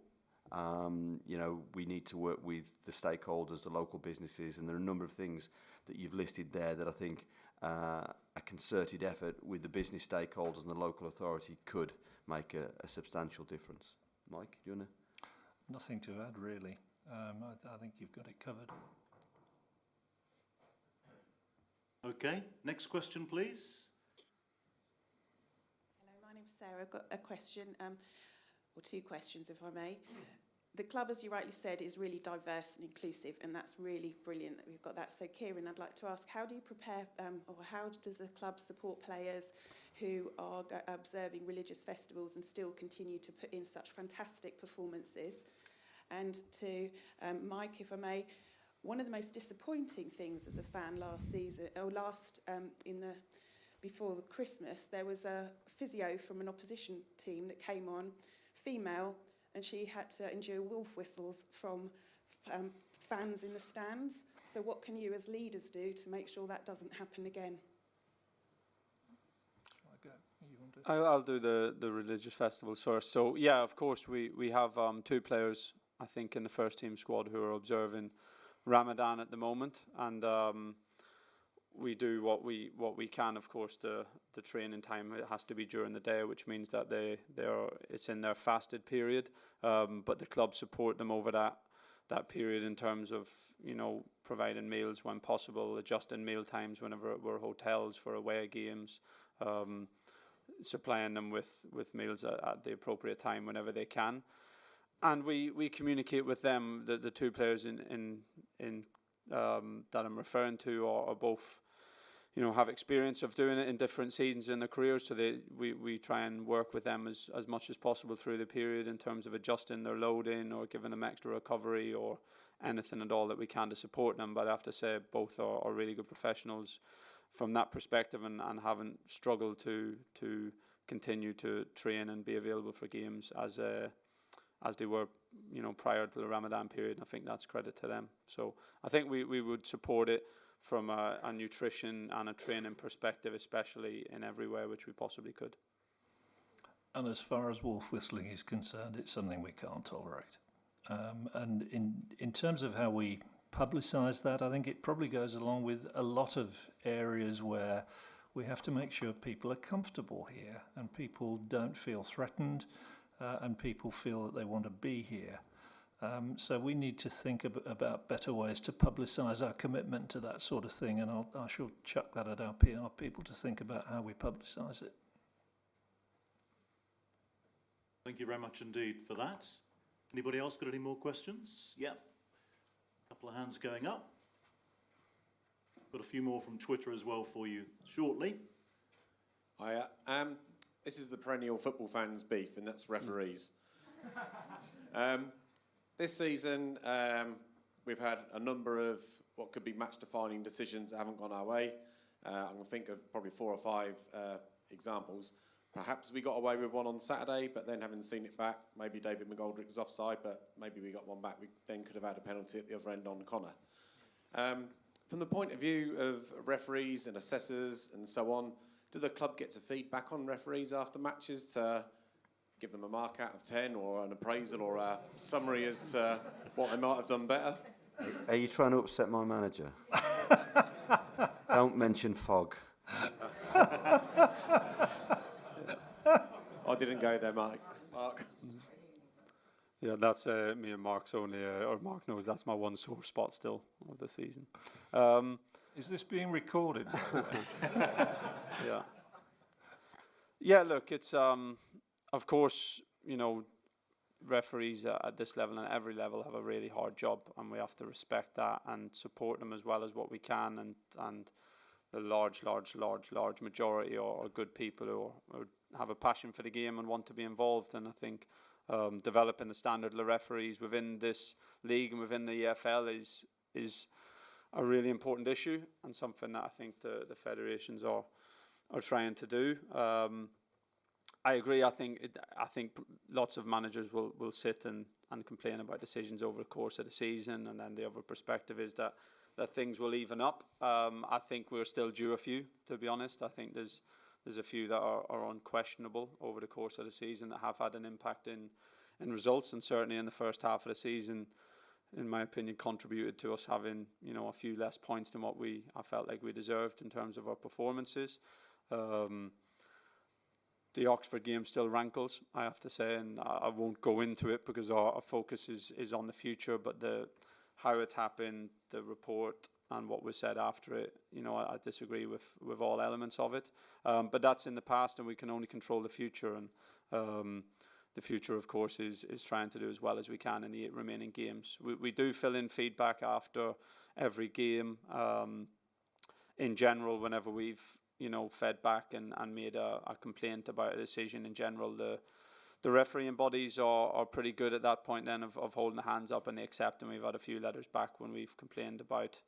You know, we need to work with the stakeholders, the local businesses, and there are a number of things that you've listed there that I think a concerted effort with the business stakeholders and the local authority could make a substantial difference. Mike, do you want to? Nothing to add, really. I think you've got it covered. Okay, next question, please. Hello, my name's Sarah. I've got a question, or 2 questions, if I may. The club, as you rightly said, is really diverse and inclusive, and that's really brilliant that we've got that. So, Kieran, I'd like to ask, how do you prepare, or how does the club support players who are observing religious festivals and still continue to put in such fantastic performances? And to Mike, if I may, one of the most disappointing things as a fan last season, or before Christmas, there was a physio from an opposition team that came on, female, and she had to endure wolf whistles from fans in the stands. So what can you as leaders do to make sure that doesn't happen again? I'll do the religious festivals first. So yeah, of course we have 2 players, I think, in the first team squad who are observing Ramadan at the moment, and we do what we can. Of course, the training time, it has to be during the day, which means that it's in their fasted period. But the club support them over that period in terms of, you know, providing meals when possible, adjusting meal times whenever we're hotels for away games, supplying them with meals at the appropriate time whenever they can. And we communicate with them. The 2 players in that I'm referring to are both, you know, have experience of doing it in different seasons in their careers. So we try and work with them as much as possible through the period in terms of adjusting their loading or giving them extra recovery or anything at all that we can to support them. But I have to say both are really good professionals from that perspective and haven't struggled to continue to train and be available for games as they were, prior to the Ramadan period. And I think that's credit to them. So I think we would support it from a nutrition and a training perspective, especially in every way which we possibly could. And as far as wolf whistling is concerned, it's something we can't tolerate. And in terms of how we publicise that, I think it probably goes along with a lot of areas where we have to make sure people are comfortable here and people don't feel threatened and people feel that they want to be here. So we need to think about better ways to publicise our commitment to that sort of thing, and I shall chuck that at our PR people to think about how we publicise it. Thank you very much indeed for that. Anybody else got any more questions? Yeah. A couple of hands going up. Got a few more from Twitter as well for you shortly. This is the perennial football fans' beef, and that's referees. This season, we've had a number of what could be match-defining decisions that haven't gone our way. I'm going to think of probably 4 or 5 examples. Perhaps we got away with one on Saturday, but then having seen it back, maybe David McGoldrick was offside, but maybe we got one back. We then could have had a penalty at the other end on Connor. From the point of view of referees and assessors and so on, do the club get to feedback on referees after matches to give them a mark out of 10 or an appraisal or a summary as to what they might have done better? Are you trying to upset my manager? Don't mention fog. I didn't go there, Mark. Yeah, that's me and Mark's only, or Mark knows that's my one sore spot still of the season. Is this being recorded, by the way? Yeah. Yeah, look, it's, of course, referees at this level and every level have a really hard job, and we have to respect that and support them as well as what we can, and the large majority are good people who have a passion for the game and want to be involved. And I think developing the standard of the referees within this league and within the EFL is a really important issue, and something that I think the federations are trying to do. I agree. I think lots of managers will sit and complain about decisions over the course of the season, and then the other perspective is that things will even up. I think we're still due a few, to be honest. I think there's a few that are unquestionable over the course of the season that have had an impact in results, and certainly in the first half of the season, in my opinion, contributed to us having a few less points than what I felt like we deserved in terms of our performances. The Oxford game still rankles, I have to say, and I won't go into it because our focus is on the future, but how it happened, the report, and what was said after it, I disagree with all elements of it. But that's in the past, and we can only control the future. And the future, of course, is trying to do as well as we can in the 8 remaining games. We do fill in feedback after every game. In general, whenever we've fed back and made a complaint about a decision, in general, the refereeing bodies are pretty good at that point then of holding the hands up, and they accept, and we've had a few letters back when we've complained about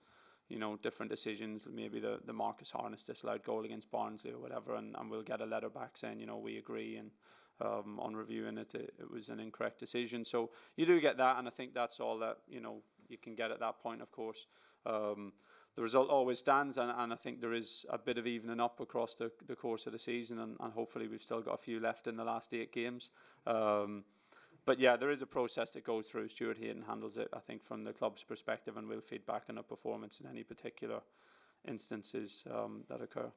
different decisions, maybe the Marcus Harness disallowed goal against Barnsley or whatever, and we'll get a letter back saying we agree, and on reviewing it was an incorrect decision. So you do get that, and I think that's all that you can get at that point. Of course, the result always stands, and I think there is a bit of evening up across the course of the season, and hopefully we've still got a few left in the last 8 games. But yeah, there is a process that goes through. Stuart Hayden handles it, I think, from the club's perspective, and will feed back on a performance in any particular instances that occur.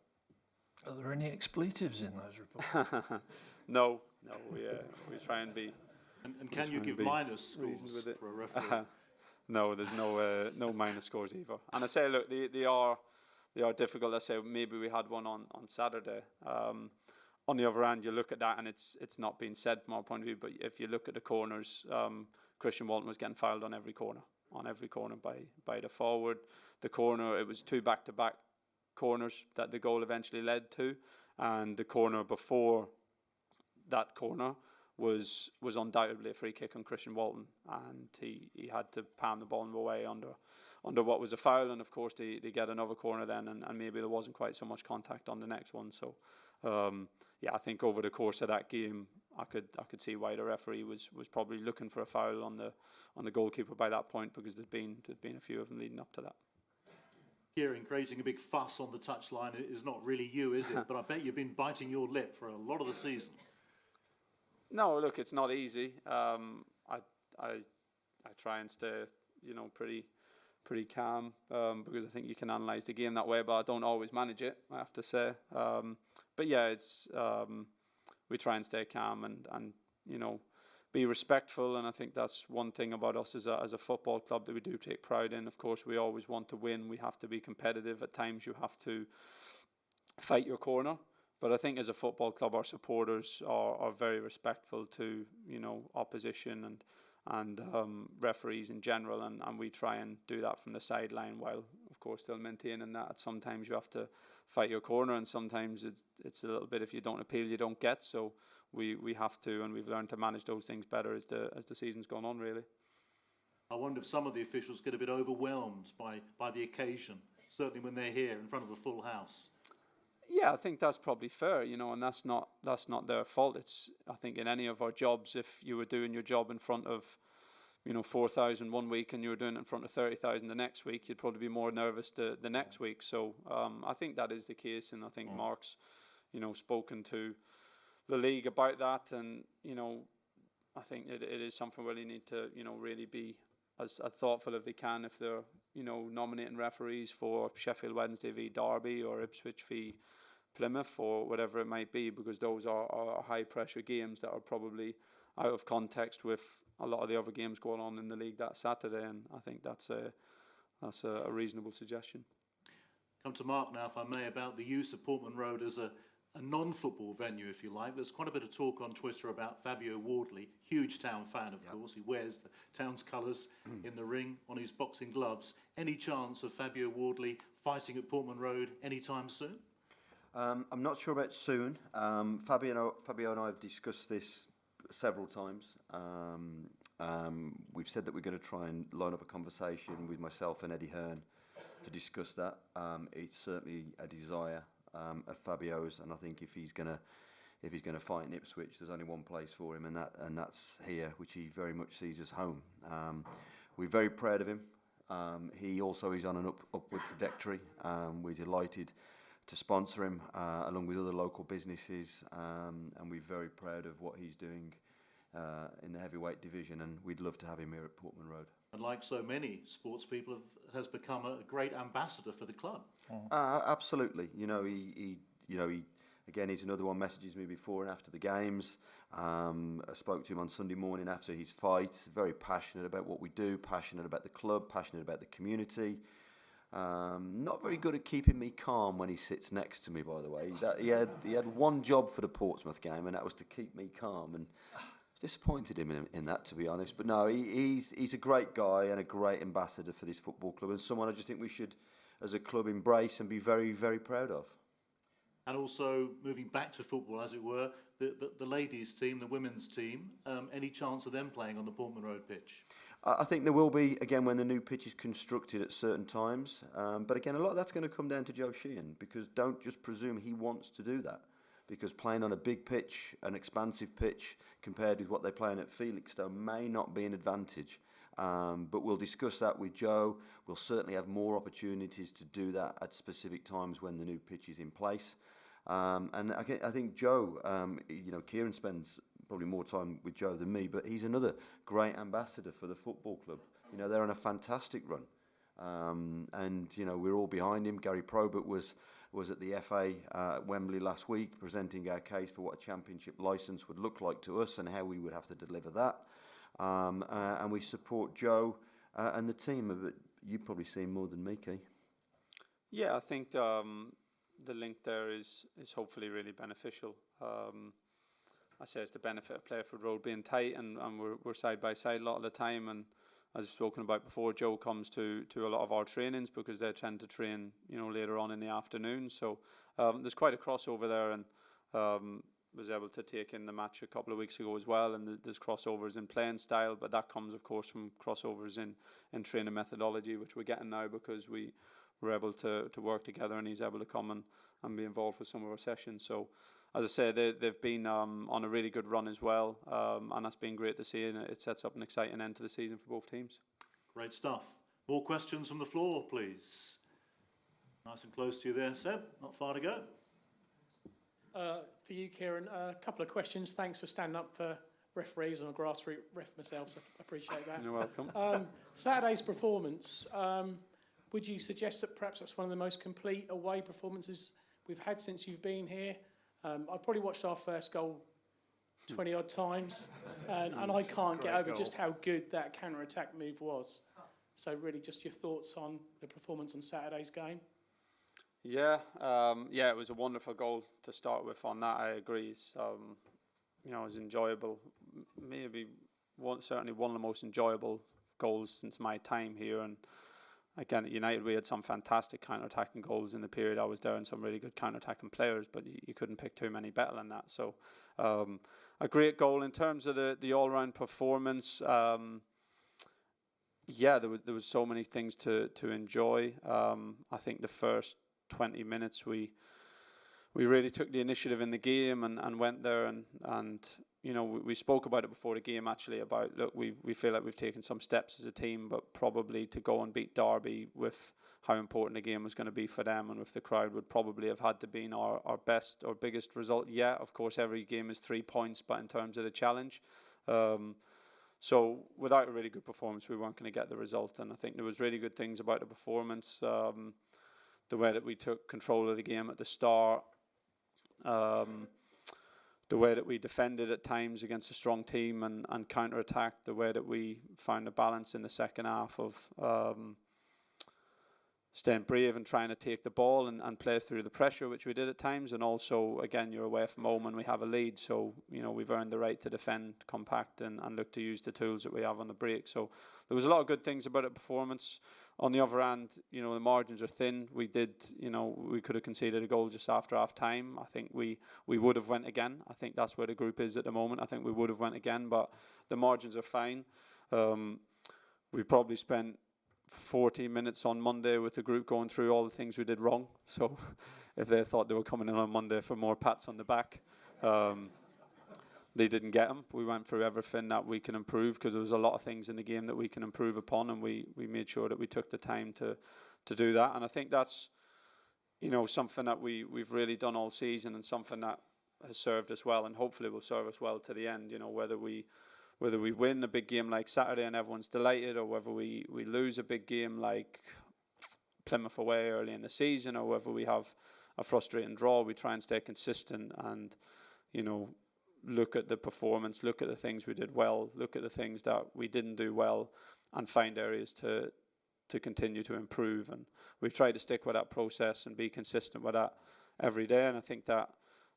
Are there any expletives in those reports? No, we try and be. And can you give minus scores for a referee? No, there's no minus scores either. And I say, look, they are difficult. I say maybe we had one on Saturday. On the other hand, you look at that, and it's not been said from our point of view. But if you look at the corners, Christian Walton was getting fouled on every corner by the forward. The corner, it was 2 back-to-back corners that the goal eventually led to, and the corner before that corner was undoubtedly a free kick on Christian Walton, and he had to palm the ball away under what was a foul, and of course they get another corner then, and maybe there wasn't quite so much contact on the next one. So yeah, I think over the course of that game, I could see why the referee was probably looking for a foul on the goalkeeper by that point, because there'd been a few of them leading up to that. Kieran, creating a big fuss on the touchline is not really you, is it? But I bet you've been biting your lip for a lot of the season. No, look, it's not easy. I try and stay, pretty calm, because I think you can analyse the game that way, but I don't always manage it, I have to say. But yeah, it's we try and stay calm and be respectful, and I think that's one thing about us as a football club that we do take pride in. Of course, we always want to win. We have to be competitive. At times, you have to fight your corner. But I think as a football club, our supporters are very respectful to opposition and referees in general, and we try and do that from the sideline, while of course still maintaining that sometimes you have to fight your corner, and sometimes it's a little bit, if you don't appeal, you don't get. So we have to, and we've learned to manage those things better as the season's gone on, really. I wonder if some of the officials get a bit overwhelmed by the occasion, certainly when they're here in front of a full house. Yeah, I think that's probably fair, and that's not their fault. It's, I think, in any of our jobs, if you were doing your job in front of 4,000 one week and you were doing it in front of 30,000 the next week, you'd probably be more nervous the next week. So I think that is the case, and I think Mark's spoken to the league about that, and I think it is something where they need to really be as thoughtful as they can if they're nominating referees for Sheffield Wednesday v Derby or Ipswich v Plymouth or whatever it might be, because those are high pressure games that are probably out of context with a lot of the other games going on in the league that Saturday, and I think that's a reasonable suggestion. Come to Mark now, if I may, about the use of Portman Road as a non-football venue, if you like. There's quite a bit of talk on Twitter about Fabio Wardley, huge Town fan, of course. He wears the Town's colours in the ring on his boxing gloves. Any chance of Fabio Wardley fighting at Portman Road anytime soon? I'm not sure about soon. Fabio and I have discussed this several times. We've said that we're going to try and line up a conversation with myself and Eddie Hearn to discuss that. It's certainly a desire of Fabio's, and I think if he's gonna fight in Ipswich, there's only one place for him, and that's here, which he very much sees as home. We're very proud of him. He also is on an upward trajectory. We're delighted to sponsor him along with other local businesses, and we're very proud of what he's doing in the heavyweight division, and we'd love to have him here at Portman Road. And like so many sports people, has become a great ambassador for the club. Absolutely. He again, he's another one messages me before and after the games. I spoke to him on Sunday morning after his fight. Very passionate about what we do, passionate about the club, passionate about the community. Not very good at keeping me calm when he sits next to me, by the way. He had one job for the Portsmouth game, and that was to keep me calm. And disappointed him in that, to be honest. But no, he's a great guy and a great ambassador for this football club, and someone I just think we should, as a club, embrace and be very, very proud of. And also, moving back to football, as it were, the ladies' team, the women's team, any chance of them playing on the Portman Road pitch? I think there will be, again, when the new pitch is constructed at certain times. But again, a lot of that's going to come down to Joe Sheehan, because don't just presume he wants to do that. Because playing on a big pitch, an expansive pitch, compared with what they're playing at Felixstowe may not be an advantage. But we'll discuss that with Joe. We'll certainly have more opportunities to do that at specific times when the new pitch is in place. And I think Joe, Kieran spends probably more time with Joe than me, but he's another great ambassador for the football club. They're on a fantastic run. And we're all behind him. Gary Probert was at the FA at Wembley last week, presenting our case for what a championship licence would look like to us and how we would have to deliver that. And we support Joe and the team. But you've probably seen more than me, Key. Yeah, I think the link there is hopefully really beneficial. I say it's the benefit of Playerford Road being tight, and we're side by side a lot of the time. And as I've spoken about before, Joe comes to a lot of our trainings because they tend to train later on in the afternoon. So there's quite a crossover there, and was able to take in the match a couple of weeks ago as well, and there's crossovers in playing style, but that comes of course from crossovers in training methodology, which we're getting now because we were able to work together, and he's able to come and be involved with some of our sessions. So as I say, they've been on a really good run as well, and that's been great to see, and it sets up an exciting end to the season for both teams. Great stuff. More questions from the floor, please. Nice and close to you there, Seb. Not far to go. For you, Kieran, a couple of questions. Thanks for standing up for referees. I'm a grassroots ref myself, so I appreciate that. You're welcome. Saturday's performance, would you suggest that perhaps that's one of the most complete away performances we've had since you've been here? I've probably watched our first goal 20-odd times, and I can't get over just how good that counter-attack move was. So really just your thoughts on the performance on Saturday's game? Yeah, it was a wonderful goal to start with on that. I agree. It's, it was enjoyable. Maybe certainly one of the most enjoyable goals since my time here. And again, at United, we had some fantastic counter-attacking goals in the period I was there, and some really good counter-attacking players, but you couldn't pick too many better than that. So a great goal. In terms of the all-round performance, there was so many things to enjoy. I think the first 20 minutes we really took the initiative in the game and went there and we spoke about it before the game actually, about look, we feel like we've taken some steps as a team, but probably to go and beat Derby with how important the game was going to be for them and with the crowd would probably have had to been our best or biggest result. Yeah, of course every game is 3 points, but in terms of the challenge, so without a really good performance we weren't going to get the result. And I think there was really good things about the performance, the way that we took control of the game at the start, the way that we defended at times against a strong team and counter-attacked, the way that we found a balance in the second half of staying brave and trying to take the ball and play through the pressure, which we did at times. And also, again, you're away from home and we have a lead, so we've earned the right to defend compact and look to use the tools that we have on the break. So there was a lot of good things about the performance. On the other hand, the margins are thin. We could have conceded a goal just after half time. I think we would have went again. I think that's where the group is at the moment. I think we would have went again, but the margins are fine. We probably spent 40 minutes on Monday with the group going through all the things we did wrong. So if they thought they were coming in on Monday for more pats on the back, they didn't get them. We went through everything that we can improve, because there was a lot of things in the game that we can improve upon, and we made sure that we took the time to do that. And I think that's something that we've really done all season, and something that has served us well and hopefully will serve us well to the end. Whether we win a big game like Saturday and everyone's delighted, or whether we lose a big game like Plymouth away early in the season, or whether we have a frustrating draw, we try and stay consistent and look at the performance, look at the things we did well, look at the things that we didn't do well, and find areas to continue to improve. And we've tried to stick with that process and be consistent with that every day. And I think that,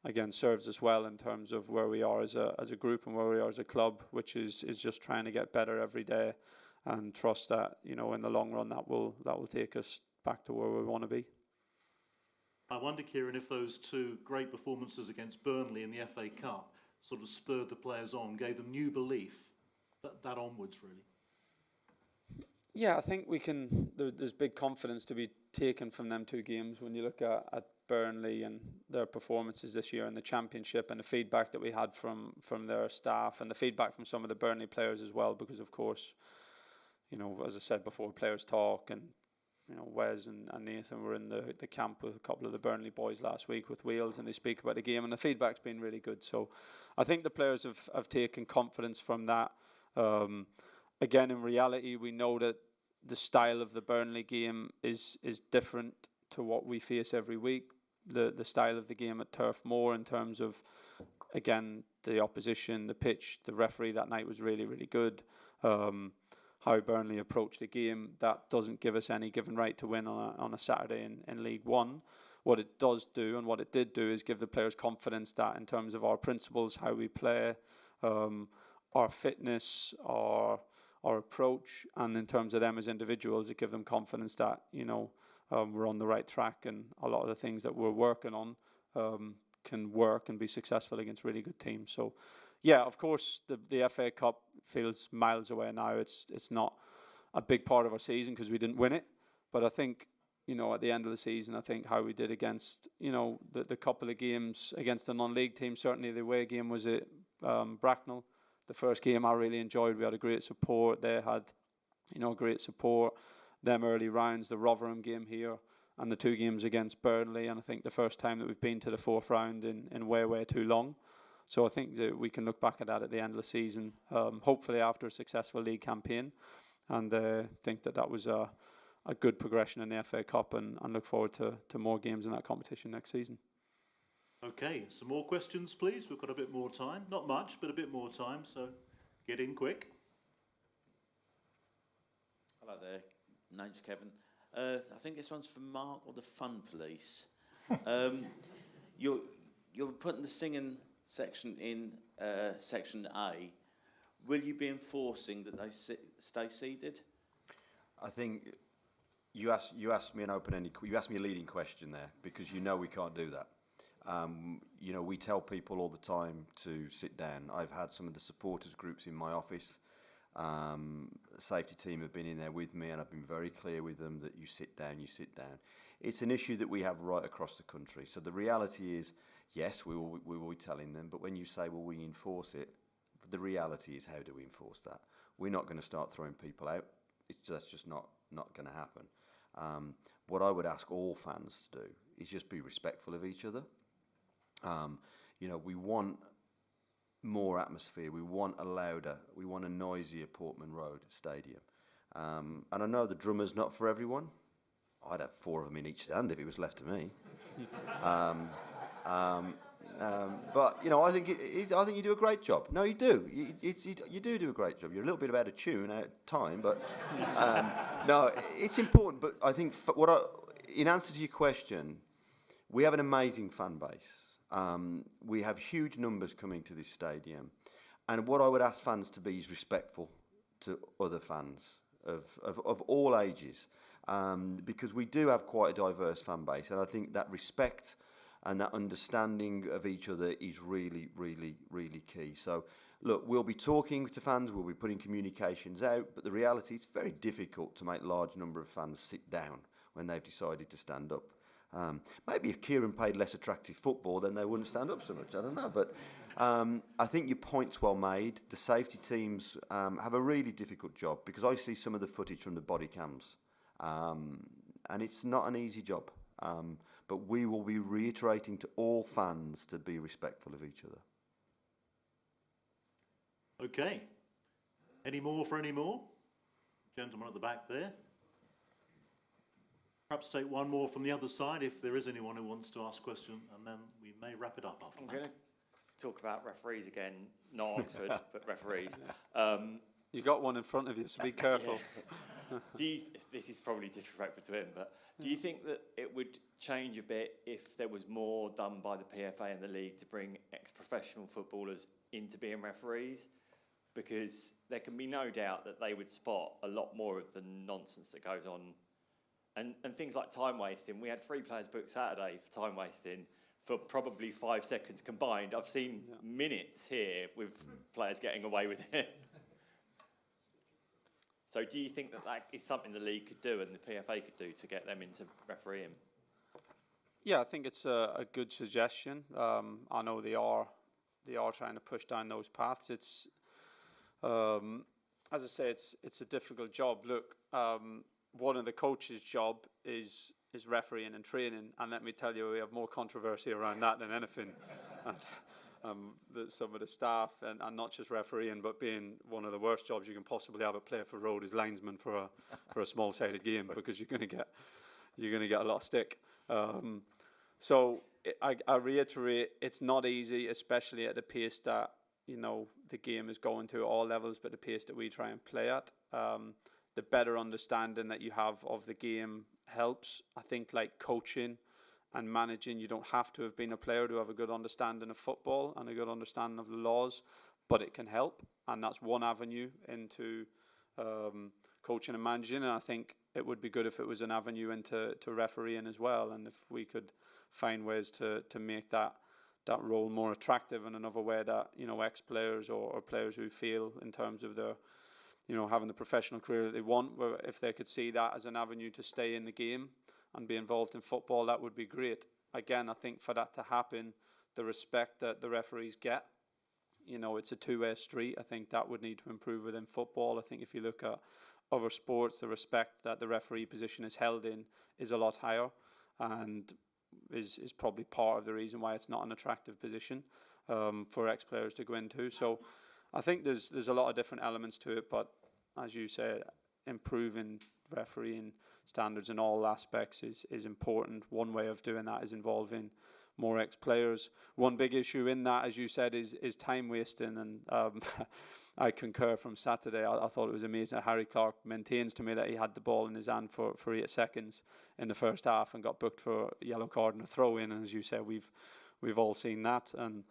again, serves us well in terms of where we are as a group and where we are as a club, which is just trying to get better every day and trust that, in the long run, that will take us back to where we want to be. I wonder, Kieran, if those two great performances against Burnley in the FA Cup sort of spurred the players on, gave them new belief that onwards, really. Yeah, I think there's big confidence to be taken from them two games when you look at Burnley and their performances this year in the Championship, and the feedback that we had from their staff, and the feedback from some of the Burnley players as well, because of course, as I said before, players talk, and Wes and Nathan were in the camp with a couple of the Burnley boys last week with Wales, and they speak about the game, and the feedback's been really good. So I think the players have taken confidence from that. Again, in reality, we know that the style of the Burnley game is different to what we face every week. The style of the game at Turf Moor, in terms of, again, the opposition, the pitch, the referee that night was really, really good. How Burnley approached the game, that doesn't give us any given right to win on a Saturday in League One. What it does do, and what it did do, is give the players confidence that in terms of our principles, how we play, our fitness, our approach, and in terms of them as individuals, it gives them confidence that we're on the right track, and a lot of the things that we're working on can work and be successful against really good teams. So, yeah, of course, the FA Cup feels miles away now. It's not a big part of our season because we didn't win it. But I think, you know, at the end of the season, I think how we did against, you know, the couple of games against the non-league team, certainly the away game was at Bracknell. The first game I really enjoyed. We had a great support. They had, you know, great support. Them early rounds, the Rotherham game here, and the 2 games against Burnley. And I think the first time that we've been to the 4th round in way too long. So I think that we can look back at that at the end of the season, hopefully after a successful league campaign, and think that was a good progression in the FA Cup, and look forward to more games in that competition next season. Okay, some more questions, please. We've got a bit more time. Not much, but a bit more time, so get in quick. Hello there, name's Kevin. I think this one's for Mark or the Fun Police. You're putting the singing section in section A. Will you be enforcing that they stay seated? I think you asked me an open-ended, you asked me a leading question there, because you know we can't do that. You know, we tell people all the time to sit down. I've had some of the supporters groups in my office. Safety team have been in there with me, and I've been very clear with them that you sit down, you sit down. It's an issue that we have right across the country. So the reality is, yes, we will be telling them, but when you say, will we enforce it, the reality is, how do we enforce that? We're not going to start throwing people out. That's just not going to happen. What I would ask all fans to do is just be respectful of each other. You know, we want more atmosphere. We want a noisier Portman Road stadium. And I know the drummer's not for everyone. I'd have 4 of them in each stand if it was left to me. But you know, I think you do a great job. No, you do. You do a great job. You're a little bit out of tune at time, but no, it's important. But I think in answer to your question, we have an amazing fan base. We have huge numbers coming to this stadium, and what I would ask fans to be is respectful to other fans of all ages, because we do have quite a diverse fan base, and I think that respect and that understanding of each other is really, really, really key. So, look, we'll be talking to fans, we'll be putting communications out, but the reality is it's very difficult to make large number of fans sit down when they've decided to stand up. Maybe if Kieran played less attractive football, then they wouldn't stand up so much, I don't know. But I think your point's well made. The safety teams have a really difficult job, because I see some of the footage from the body cams, and it's not an easy job. But we will be reiterating to all fans to be respectful of each other. Okay. Any more for any more? Gentleman at the back there. Perhaps take one more from the other side if there is anyone who wants to ask a question, and then we may wrap it up after I'm that. going to talk about referees again, not Oxford, but referees. You got one in front of you, so be careful. This is probably disrespectful to him, but do you think that it would change a bit if there was more done by the PFA and the league to bring ex-professional footballers into being referees? Because there can be no doubt that they would spot a lot more of the nonsense that goes on. And things like time wasting. We had 3 players booked Saturday for time wasting for probably 5 seconds combined. I've seen minutes here with players getting away with it. So do you think that is something the league could do and the PFA could do to get them into refereeing? Yeah, I think it's a good suggestion. I know they are trying to push down those paths. It's as I say, it's a difficult job. Look, one of the coaches' job is refereeing and training, and let me tell you, we have more controversy around that than anything. Some of the staff, and not just refereeing, but being one of the worst jobs you can possibly have at Playerford Road is linesman for a small-sided game, because you're going to get a lot of stick. So I reiterate, it's not easy, especially at the pace that the game is going to at all levels, but the pace that we try and play at. The better understanding that you have of the game helps. I think, like coaching and managing, you don't have to have been a player to have a good understanding of football and a good understanding of the laws, but it can help, and that's one avenue into coaching and managing. And I think it would be good if it was an avenue into refereeing as well, and if we could find ways to make that role more attractive, and another way that, you know, ex-players or players who feel in terms of their, you know, having the professional career that they want, where if they could see that as an avenue to stay in the game and be involved in football, that would be great. Again, I think for that to happen, the respect that the referees get, you know, it's a two-way street. I think that would need to improve within football. I think if you look at other sports, the respect that the referee position is held in is a lot higher, and is probably part of the reason why it's not an attractive position for ex-players to go into. So I think there's a lot of different elements to it, but as you say, improving refereeing standards in all aspects is important. One way of doing that is involving more ex-players. One big issue in that, as you said, is time wasting, and I concur from Saturday. I thought it was amazing that Harry Clark maintains to me that he had the ball in his hand for 8 seconds in the first half and got booked for a yellow card and a throw-in, and as you said, we've all seen that. And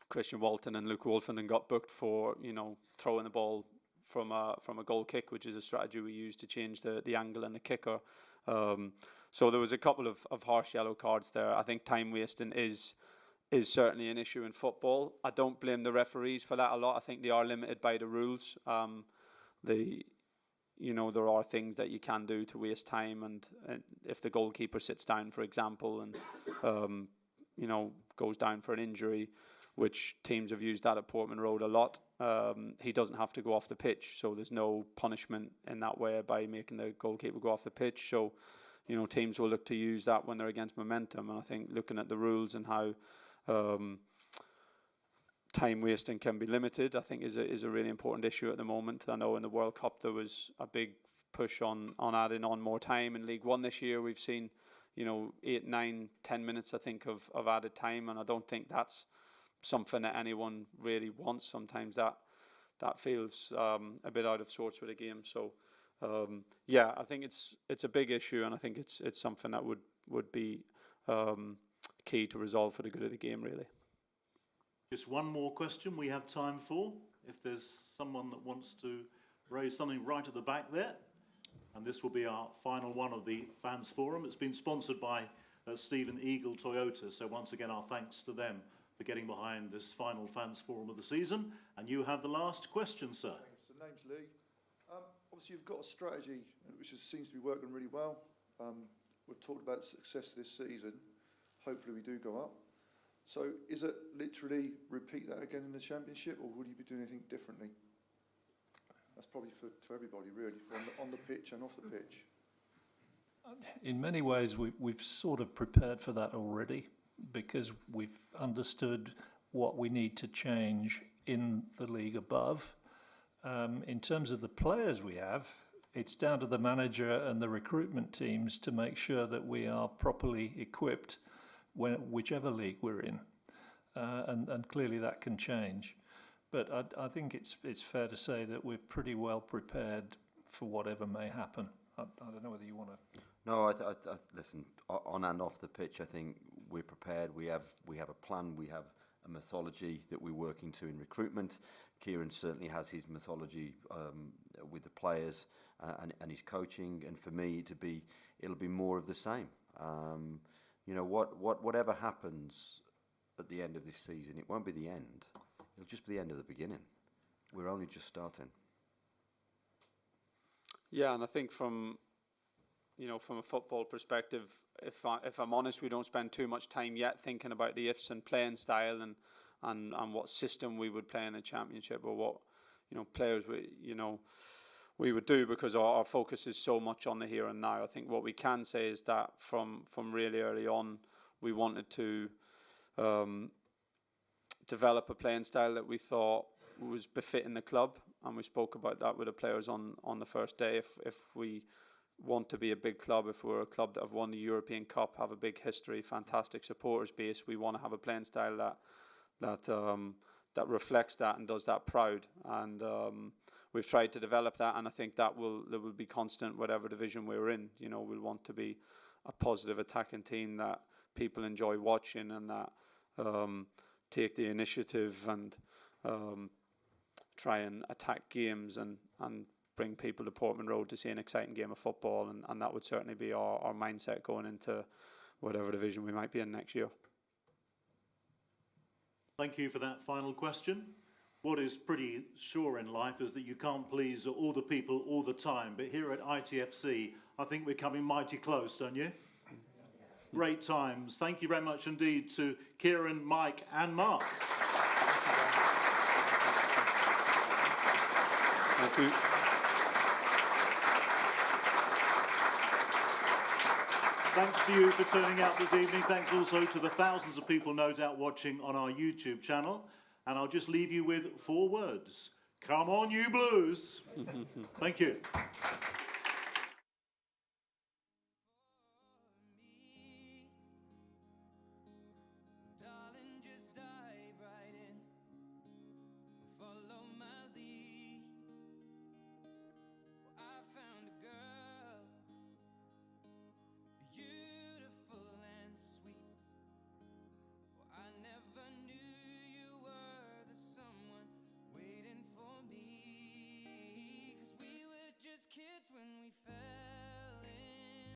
Christian Walton and Luke Wolfenden got booked for, you know, throwing the ball from a goal kick, which is a strategy we use to change the angle and the kicker. So there was a couple of harsh yellow cards there. I think time wasting is certainly an issue in football. I don't blame the referees for that a lot. I think they are limited by the rules. You know, there are things that you can do to waste time, and if the goalkeeper sits down, for example, and you know, goes down for an injury, which teams have used that at Portman Road a lot, he doesn't have to go off the pitch, so there's no punishment in that way by making the goalkeeper go off the pitch. So, you know, teams will look to use that when they're against momentum, and I think looking at the rules and how time wasting can be limited, I think is a really important issue at the moment. I know in the World Cup there was a big push on adding on more time. In League One this year we've seen, you know, 8, 9, 10 minutes I think of added time, and I don't think that's something that anyone really wants. Sometimes that feels a bit out of sorts with a game. So yeah, I think it's a big issue, and I think it's something that would be key to resolve for the good of the game, really. Just one more question we have time for. If there's someone that wants to raise something right at the back there. And this will be our final one of the Fans Forum. It's been sponsored by Stephen Eagle Toyota. So once again, our thanks to them for getting behind this final Fans Forum of the season. And you have the last question, sir. Thanks. The name's Lee. Obviously, you've got a strategy which seems to be working really well. We've talked about success this season. Hopefully we do go up. So is it literally repeat that again in the Championship, or would you be doing anything differently? That's probably to everybody, really, from on the pitch and off the pitch. In many ways, we've sort of prepared for that already, because we've understood what we need to change in the league above. In terms of the players we have, it's down to the manager and the recruitment teams to make sure that we are properly equipped whichever league we're in, and clearly that can change. But I think it's fair to say that we're pretty well prepared for whatever may happen. I don't know whether you want to. No, I listen, on and off the pitch, I think we're prepared. We have a plan. We have a methodology that we're working to in recruitment. Kieran certainly has his methodology with the players and his coaching. And for me, it'll be more of the same. You know, whatever happens at the end of this season, it won't be the end. It'll just be the end of the beginning. We're only just starting. Yeah, and I think from a football perspective, if I'm honest, we don't spend too much time yet thinking about the ifs and playing style and what system we would play in the Championship, or what, you know, players we would do, because our focus is so much on the here and now. I think what we can say is that from really early on, we wanted to develop a playing style that we thought was befitting the club, and we spoke about that with the players on the first day. If we want to be a big club, if we're a club that have won the European Cup, have a big history, fantastic supporters base, we want to have a playing style that reflects that and does that proud. And we've tried to develop that, and I think that will be constant whatever division we're in. You know, we'll want to be a positive attacking team that people enjoy watching, and that take the initiative and try and attack games and bring people to Portman Road to see an exciting game of football, and that would certainly be our mindset going into whatever division we might be in next year. Thank you for that final question. What is pretty sure in life is that you can't please all the people all the time. But here at ITFC, I think we're coming mighty close, don't you? Great times. Thank you very much indeed to Kieran, Mike and Mark. Thank you. Thanks to you for turning out this evening. Thanks also to the thousands of people no doubt watching on our YouTube channel. And I'll just leave you with 4 words. Come on, you Blues. Thank you.